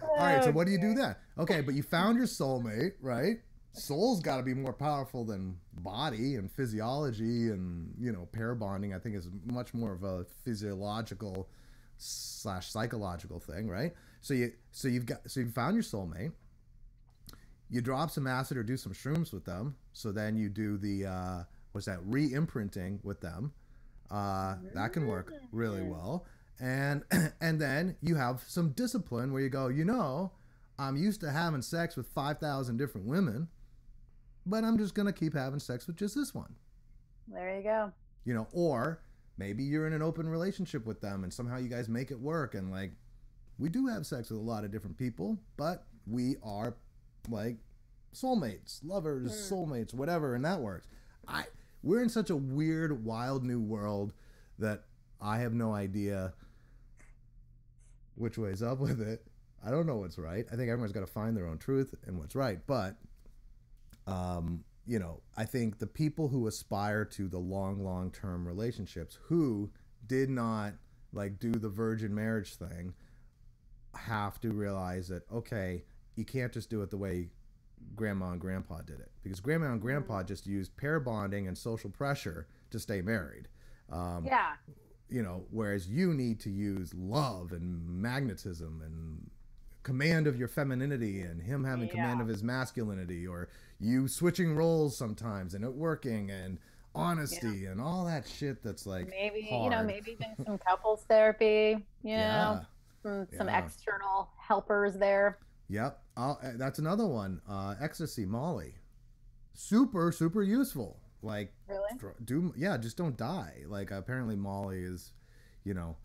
All right, so what do you do then? Okay, but you found your soulmate, right? Soul's got to be more powerful than body and physiology, and you know, pair bonding. I think is much more of a physiological / psychological thing, right? So you found your soulmate. You drop some acid or do some shrooms with them. So then you do the re-imprinting with them. That can work really well. And then you have some discipline where you go, you know, I'm used to having sex with 5,000 different women, but I'm just gonna keep having sex with just this one. There you go. You know, or maybe you're in an open relationship with them and somehow you guys make it work, and like, we do have sex with a lot of different people, but we are like soulmates, lovers, soulmates, whatever, and that works. We're in such a weird, wild new world that I have no idea which way's up with it. I don't know what's right. I think everyone's got to find their own truth and what's right. But, you know, I think the people who aspire to the long-term relationships who did not like do the virgin marriage thing have to realize that, okay, you can't just do it the way grandma and grandpa did it, because grandma and grandpa just used pair bonding and social pressure to stay married. You know, whereas you need to use love and magnetism and command of your femininity and him having command of his masculinity, or you switching roles sometimes and it working, and honesty and all that shit that's like maybe hard. You know, maybe even some couples therapy, you know, some external helpers there. Yep. That's another one. Ecstasy, Molly. Super useful. Like, really? just don't die. Like, apparently Molly is, you know,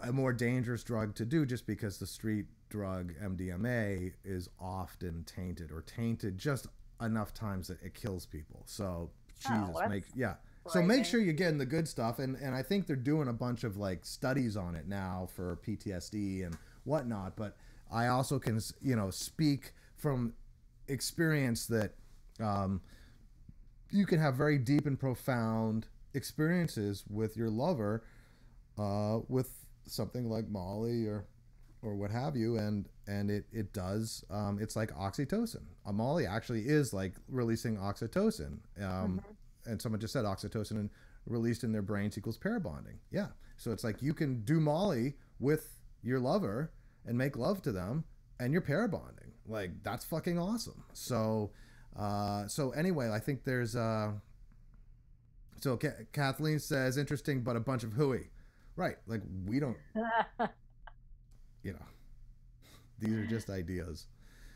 a more dangerous drug to do just because the street drug MDMA is often tainted just enough times that it kills people. So, So make sure you're getting the good stuff. And I think they're doing a bunch of like studies on it now for PTSD and whatnot. But I also can, you know, speak from experience that you can have very deep and profound experiences with your lover with something like Molly or what have you, and it does, it's like oxytocin. Molly actually is like releasing oxytocin, and someone just said oxytocin and released in their brains equals pair bonding. Yeah, so it's like you can do Molly with your lover and make love to them, and you're pair bonding. Like, that's fucking awesome. So anyway, I think there's Kathleen says, interesting, but a bunch of hooey. Right. Like, we don't, you know, these are just ideas.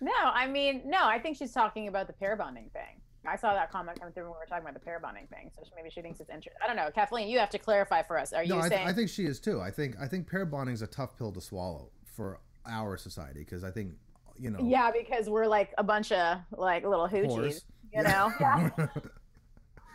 No, I think she's talking about the pair bonding thing. I saw that comment come through when we were talking about the pair bonding thing. So maybe she thinks it's interesting. I don't know. Kathleen, you have to clarify for us. Are you saying? I think she is too. I think pair bonding is a tough pill to swallow for our society, because I think, you know. Yeah, because we're like a bunch of like little hoochies, you know. Yeah.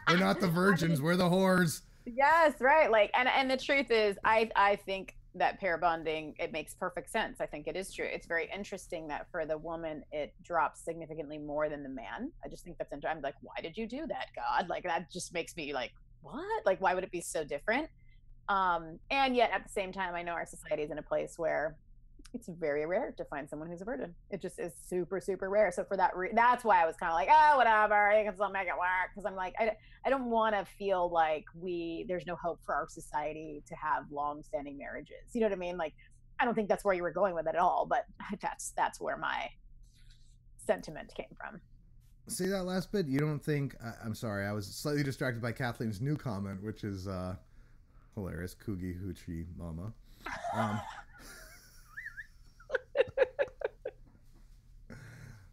We're not the virgins. We're the whores. Yes, right. Like, and the truth is, I think that pair bonding, it makes perfect sense. I think it is true. It's very interesting that for the woman it drops significantly more than the man. I just think that's interesting. I'm like, why did you do that, God? Like that just makes me like, what? Like why would it be so different? And yet at the same time, I know our society is in a place where it's very rare to find someone who's a virgin. It just is super, super rare. So for that, that's why I was kind of like, oh, whatever, you can still make it work. Because I'm like, I don't want to feel like there's no hope for our society to have long-standing marriages. You know what I mean? Like, I don't think that's where you were going with it at all. But that's where my sentiment came from. See that last bit? You don't think? I'm sorry, I was slightly distracted by Kathleen's new comment, which is hilarious. Coogie hoochie mama.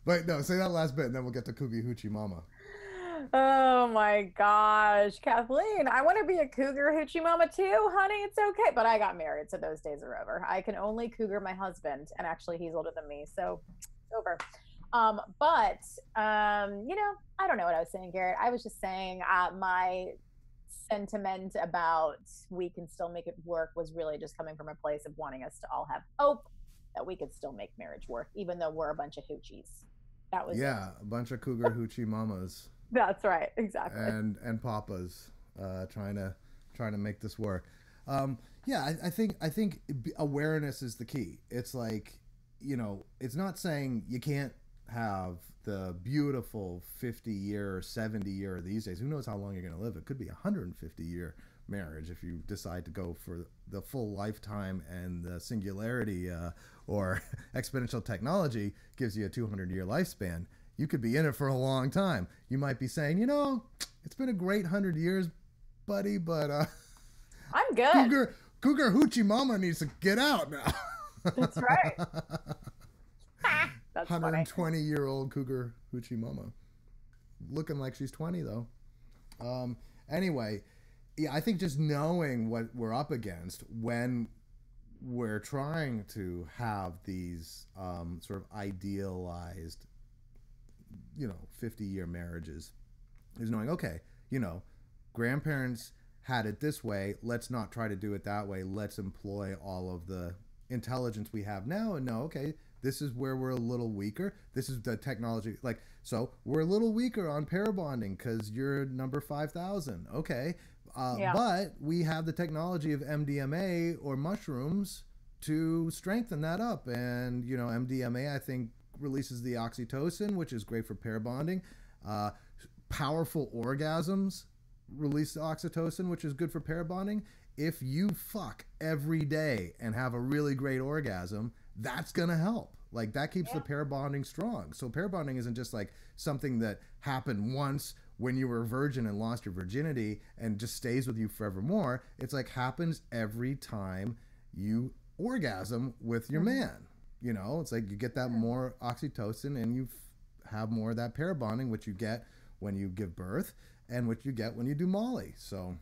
But no, say that last bit and then we'll get to Coogie Hoochie Mama. Oh my gosh, Kathleen, I want to be a cougar hoochie mama too, honey. It's okay. But I got married, so those days are over. I can only cougar my husband, and actually he's older than me, so it's over. But you know, I don't know what I was saying, Garrett. I was just saying my sentiment about we can still make it work was really just coming from a place of wanting us to all have hope that we could still make marriage work, even though we're a bunch of hoochies. That was a bunch of cougar hoochie mamas. That's right, exactly. And papas trying to make this work. I think awareness is the key. It's like, you know, it's not saying you can't have the beautiful 50-year, 70-year these days. Who knows how long you're going to live? It could be a 150-year marriage if you decide to go for the full lifetime, and the singularity or exponential technology gives you a 200-year lifespan. You could be in it for a long time. You might be saying, you know, it's been a great 100 years, buddy, but I'm good. Cougar Hoochie Mama needs to get out now. That's right. That's 120-year-old Cougar Hoochie Mama. Looking like she's 20, though. Anyway, yeah, I think just knowing what we're up against when we're trying to have these sort of idealized, you know, 50-year marriages is knowing, okay, you know, grandparents had it this way. Let's not try to do it that way. Let's employ all of the intelligence we have now and know, okay, this is where we're a little weaker. This is the technology. Like, so we're a little weaker on pair bonding because you're number 5,000. Okay. But we have the technology of MDMA or mushrooms to strengthen that up. And, you know, MDMA, I think, releases the oxytocin, which is great for pair bonding. Powerful orgasms release the oxytocin, which is good for pair bonding. If you fuck every day and have a really great orgasm, that's going to help. Like, that keeps the pair bonding strong. So pair bonding isn't just like something that happened once when you were a virgin and lost your virginity and just stays with you forevermore. It's like happens every time you orgasm with your man. You know, it's like you get that more oxytocin and you have more of that pair bonding, which you get when you give birth and which you get when you do Molly. So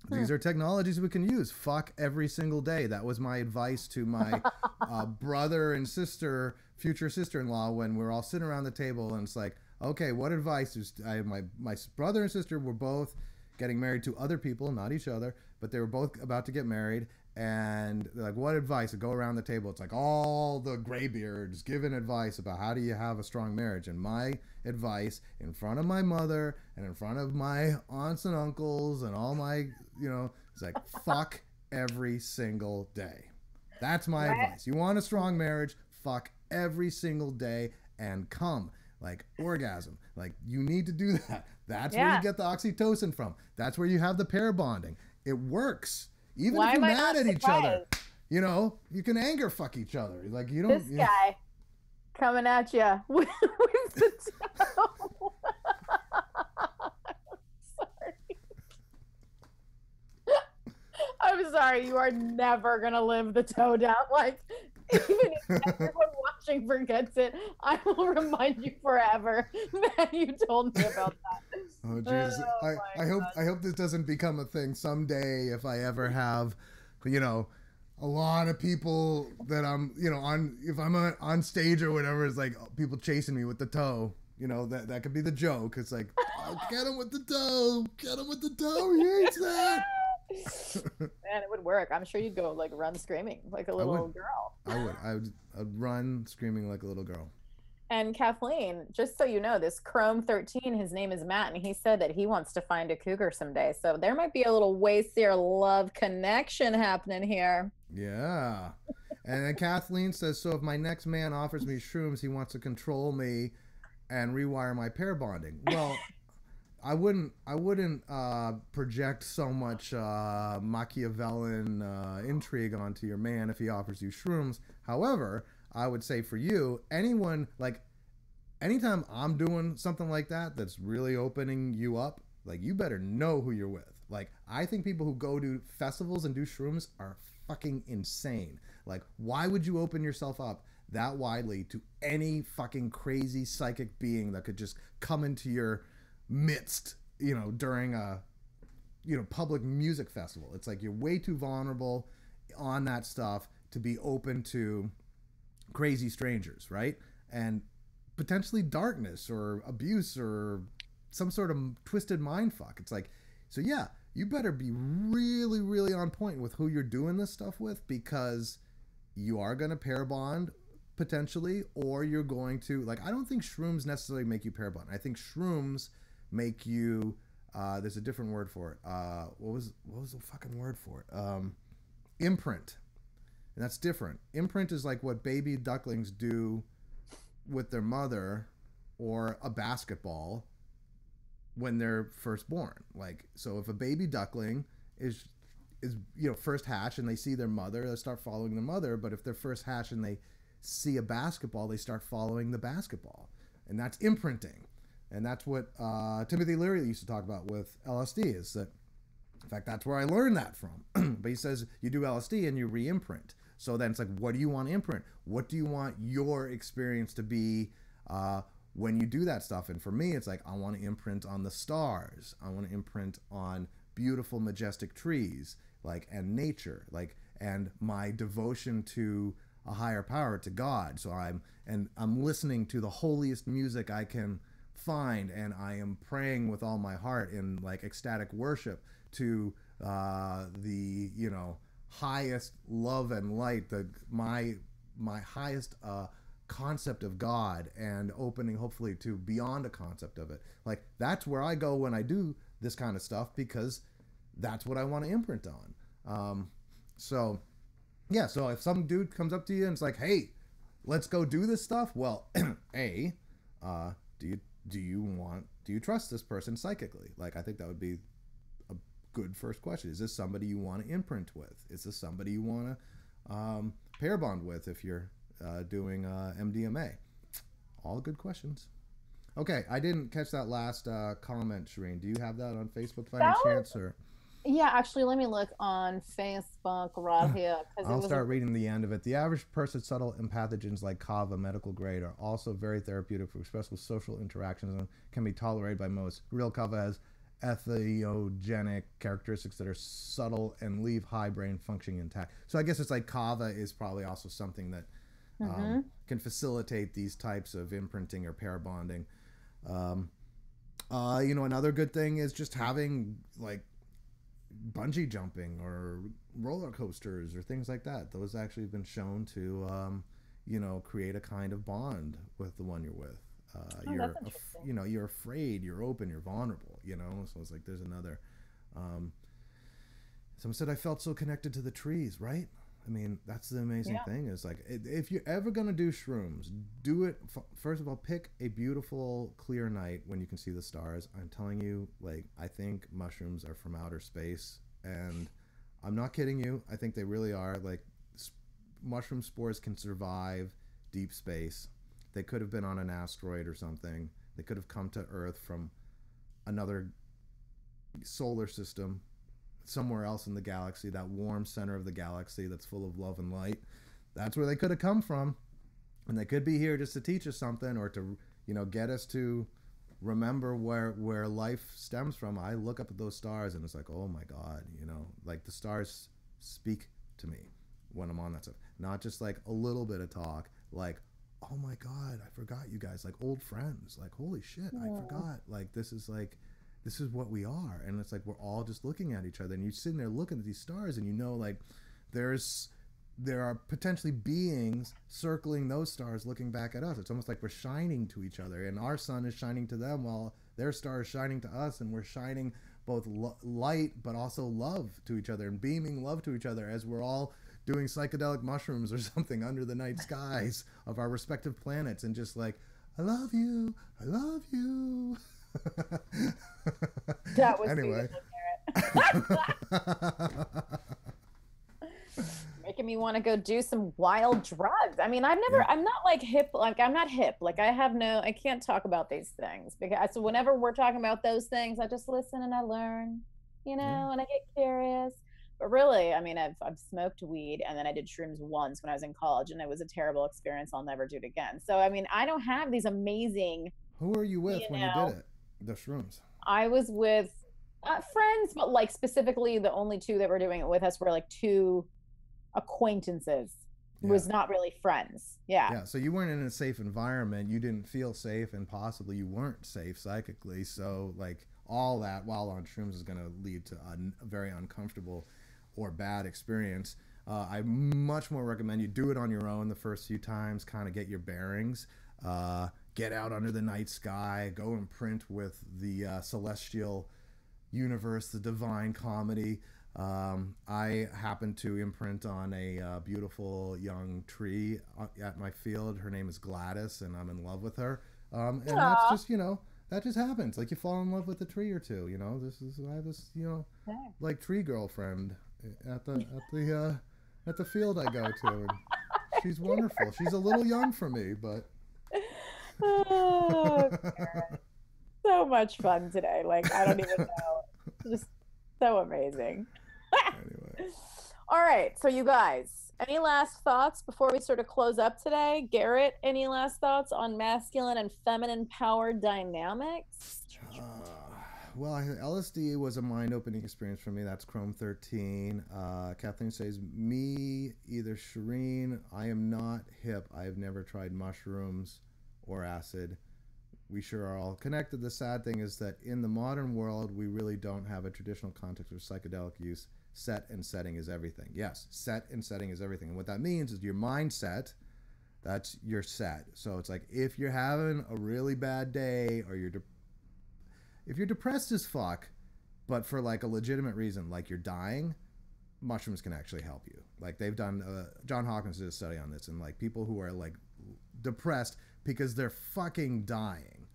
these are technologies we can use. Fuck every single day. That was my advice to my brother and sister, future sister-in-law, when we're all sitting around the table, and it's like, okay, what advice is my brother and sister were both getting married to other people, not each other, but they were both about to get married. And they're like, what advice? I go around the table. It's like all the graybeards giving advice about how do you have a strong marriage. And my advice in front of my mother and in front of my aunts and uncles and all my, you know, it's like, fuck every single day. That's my advice. You want a strong marriage, fuck every single day and come. Like orgasm. Like, you need to do that. That's where you get the oxytocin from. That's where you have the pair bonding. It works. Even if you're mad at each other, you know, you can anger fuck each other. Like, you don't. This guy coming at you with the toe. I'm sorry. You are never gonna live the toe down. Like, even if everyone watching forgets it, I will remind you forever that you told me about that. Oh Jesus! I hope this doesn't become a thing someday. If I ever have, you know, a lot of people that I'm, you know, if I'm on stage or whatever, it's like people chasing me with the toe. You know, that could be the joke. It's like, oh, get him with the toe. Get him with the toe. He hates that. Man, it would work. I'm sure you'd go like run screaming like a I would. little girl. I'd run screaming like a little girl. And Kathleen, just so you know, this Chrome 13, his name is Matt, and he said that he wants to find a cougar someday. So there might be a little Waysir love connection happening here. Yeah. And then Kathleen says, so if my next man offers me shrooms, he wants to control me and rewire my pair bonding. Well, I wouldn't project so much Machiavellian intrigue onto your man if he offers you shrooms. However, I would say for you, anytime I'm doing something like that that's really opening you up, like you better know who you're with. Like I think people who go to festivals and do shrooms are fucking insane. Like why would you open yourself up that widely to any fucking crazy psychic being that could just come into your midst, during a public music festival? It's like you're way too vulnerable on that stuff to be open to crazy strangers, right? And potentially darkness or abuse or some sort of twisted mind fuck. It's like, so yeah, you better be really, really on point with who you're doing this stuff with, because you are going to pair bond potentially, or you're going to, like, I don't think shrooms necessarily make you pair bond. I think shrooms make you, there's a different word for it. What was the fucking word for it? Imprint. And that's different. Imprint is like what baby ducklings do with their mother or a basketball when they're first born. Like, so if a baby duckling is first hatch and they see their mother, they start following their mother. But if they're first hatch and they see a basketball, they start following the basketball. And that's imprinting. And that's what Timothy Leary used to talk about with LSD, is that, in fact, that's where I learned that from. But he says you do LSD and you re-imprint. So then it's like, what do you want to imprint? What do you want your experience to be when you do that stuff? And for me, it's like, I want to imprint on the stars. I want to imprint on beautiful, majestic trees, like, and nature, like, and my devotion to a higher power, to God. So I'm listening to the holiest music I can find, and I am praying with all my heart in like ecstatic worship to the highest love and light, my highest concept of God, and opening hopefully to beyond a concept of it. Like that's where I go when I do this kind of stuff, because that's what I want to imprint on. So yeah, so if some dude comes up to you and it's like, hey, let's go do this stuff, well, do you trust this person psychically? Like, I think that would be a good first question. Is this somebody you want to imprint with? Is this somebody you want to pair bond with if you're doing MDMA? All good questions. Okay, I didn't catch that last comment, Shereen. Do you have that on Facebook by any chance? Or? Yeah, actually, let me look on Facebook right here. I'll start reading the end of it. The average person's subtle pathogens like kava, medical grade, are also very therapeutic for expressive social interactions and can be tolerated by most. Real kava has entheogenic characteristics that are subtle and leave high brain functioning intact. So I guess it's like kava is probably also something that can facilitate these types of imprinting or pair bonding. Another good thing is just having like bungee jumping or roller coasters or things like that. Those actually have been shown to create a kind of bond with the one you're with. You're afraid, you're open, you're vulnerable, so it's like there's another someone said I felt so connected to the trees, right? I mean, that's the amazing thing, is like, if you're ever gonna do shrooms, do it first of all, pick a beautiful clear night when you can see the stars. I'm telling you, like, I think mushrooms are from outer space, and I'm not kidding you. I think they really are. Like, mushroom spores can survive deep space. They could have been on an asteroid or something. They could have come to Earth from another solar system, somewhere else in the galaxy, that warm center of the galaxy that's full of love and light. That's where they could have come from, and they could be here just to teach us something, or to get us to remember where life stems from. I look up at those stars and it's like, oh my God, like the stars speak to me when I'm on that stuff. Not just like a little bit of talk, like, oh my God, I forgot you guys, like old friends, like holy shit, I forgot, like this is this is what we are. And it's like we're all just looking at each other, and you're sitting there looking at these stars, and you know, like there are potentially beings circling those stars looking back at us. It's almost like we're shining to each other, and our sun is shining to them while their star is shining to us, and we're shining both light but also love to each other and beaming love to each other as we're all doing psychedelic mushrooms or something under the night skies of our respective planets, and just like, I love you, I love you. That was anyway. Making me want to go do some wild drugs. I mean, I'm not like hip, like I'm not hip. Like I can't talk about these things because so whenever we're talking about those things, I just listen and I learn, and I get curious. But really, I mean, I've smoked weed, and then I did shrooms once when I was in college, and it was a terrible experience. I'll never do it again. So, I mean, I don't have these amazing. Who were you with when you did it? The shrooms. I was with friends, but like specifically the only two that were doing it with us were like two acquaintances. It was not really friends. Yeah. So you weren't in a safe environment. You didn't feel safe, and possibly you weren't safe psychically. So like all that while on shrooms is going to lead to a very uncomfortable or bad experience. I much more recommend you do it on your own the first few times, kind of get your bearings, get out under the night sky, go imprint with the celestial universe, the divine comedy. I happen to imprint on a beautiful young tree at my field. Her name is Gladys, and I'm in love with her. And that's just, that just happens. Like you fall in love with a tree or two, I have this, like tree girlfriend at the field I go to, and she's wonderful. She's a little young for me, but so much fun today. Like I don't even know. Just so amazing. Anyway. All right, so you guys, any last thoughts before we sort of close up today? Garrett, any last thoughts on masculine and feminine power dynamics? Well, LSD was a mind-opening experience for me. That's Chrome 13. Kathleen says, me, either Shereen, I am not hip. I have never tried mushrooms or acid. We sure are all connected. The sad thing is that in the modern world, we really don't have a traditional context of psychedelic use. Set and setting is everything. Yes, set and setting is everything. And what that means is your mindset, that's your set. So it's like if you're having a really bad day, or if you're depressed as fuck, but for like a legitimate reason, like you're dying, mushrooms can actually help you. Like they've done, John Hawkins did a study on this, and like people who are like depressed because they're fucking dying,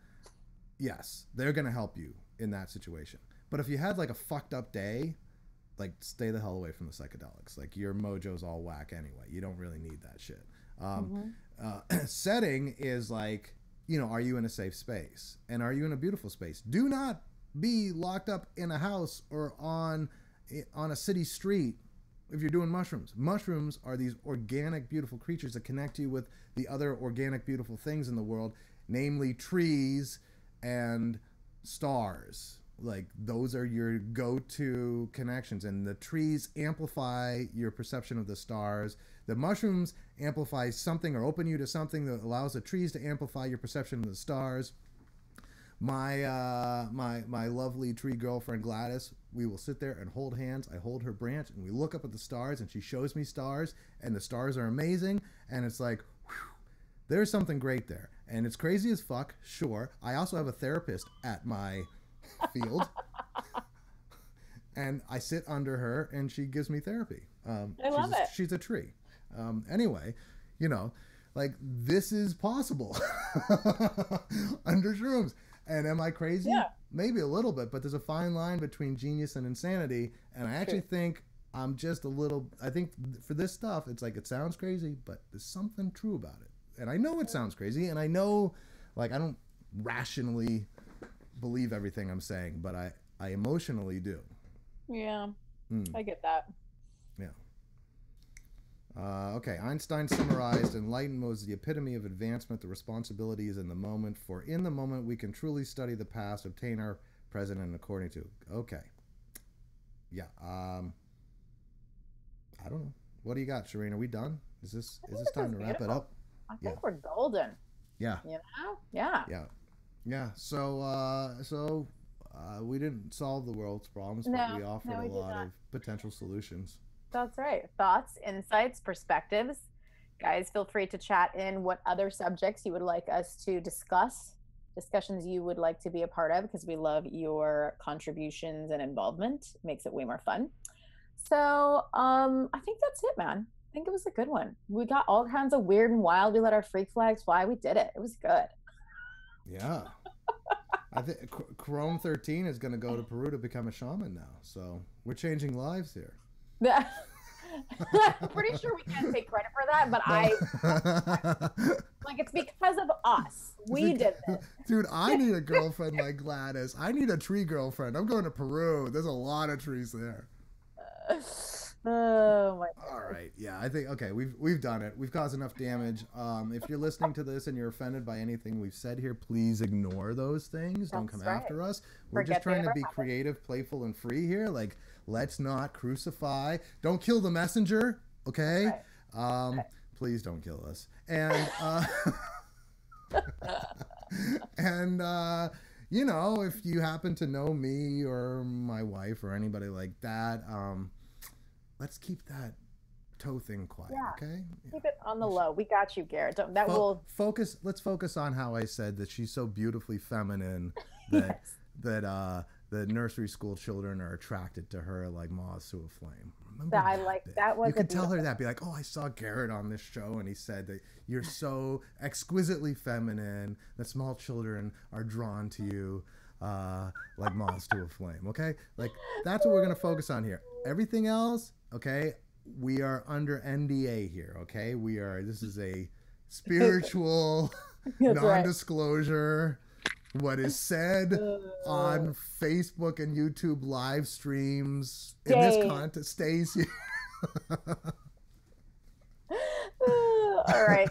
yes, they're gonna help you in that situation. But if you had like a fucked up day, like stay the hell away from the psychedelics. Like your mojo's all whack anyway. You don't really need that shit. Setting is like, are you in a safe space? And are you in a beautiful space? Do not be locked up in a house or on a city street if you're doing mushrooms. Mushrooms are these organic, beautiful creatures that connect you with the other organic, beautiful things in the world, namely trees and stars. Like those are your go-to connections, and the trees amplify your perception of the stars. The mushrooms amplify something or open you to something that allows the trees to amplify your perception of the stars. My lovely tree girlfriend Gladys, we will sit there and hold hands. I hold her branch, and we look up at the stars, and she shows me stars, and the stars are amazing, and it's like, whew, there's something great there. And it's crazy as fuck, sure. I also have a therapist at my field, and I sit under her, and she gives me therapy. I love it. She's a tree. Anyway, like this is possible under shrooms. And am I crazy? Yeah. Maybe a little bit, but there's a fine line between genius and insanity. And I actually think I'm just a little, I think for this stuff, it's like, it sounds crazy, but there's something true about it. And I know it sounds crazy, and I know, like, I don't rationally believe everything I'm saying, but I emotionally do. Yeah, I get that. Yeah. Okay, Einstein summarized, enlightenment was the epitome of advancement. The responsibility is in the moment, for in the moment we can truly study the past, obtain our present, and according to. Okay. Yeah. I don't know. What do you got, Shereen? Are we done? Is this time to wrap it up? I think we're golden. Yeah. Yeah. Yeah. So we didn't solve the world's problems, but No, we offered no, a we did lot not. of potential solutions. That's right. Thoughts, insights, perspectives. Guys, feel free to chat in what other subjects you would like us to discuss, discussions you would like to be a part of, because we love your contributions and involvement. It makes it way more fun. So I think that's it, man. I think it was a good one. We got all kinds of weird and wild. We let our freak flags fly. We did it. It was good. Yeah. I think Chrome 13 is going to go to Peru to become a shaman now. So we're changing lives here. I'm pretty sure we can't take credit for that, but like it's because of us. We did this. Dude, I need a girlfriend like Gladys. I need a tree girlfriend. I'm going to Peru. There's a lot of trees there. Oh my God. All right. Yeah, I think okay, we've done it. We've caused enough damage. If you're listening to this and you're offended by anything we've said here, please ignore those things. Don't come after us. We're just trying to be creative, playful, and free here. Like, let's not crucify. Don't kill the messenger, okay? Please don't kill us. And and you know, if you happen to know me or my wife or anybody like that, let's keep that toe thing quiet, okay? Keep it on the low. We got you, Garrett. That will focus. Let's focus on how I said that she's so beautifully feminine that that the nursery school children are attracted to her like moths to a flame. Remember that I like bit. that was you could tell her that. Be like, oh, I saw Garrett on this show, and he said that you're so exquisitely feminine that small children are drawn to you. Like moths to a flame, okay? Like, that's what we're gonna focus on here. Everything else, okay, we are under NDA here, okay? This is a spiritual non-disclosure. Right. What is said on Facebook and YouTube live streams in this content stays here. All right.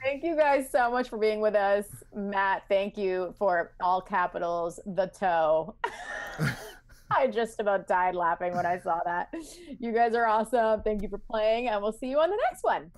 Thank you guys so much for being with us. Matt, thank you for all capitals, the toe. I just about died laughing when I saw that. You guys are awesome. Thank you for playing, and we'll see you on the next one.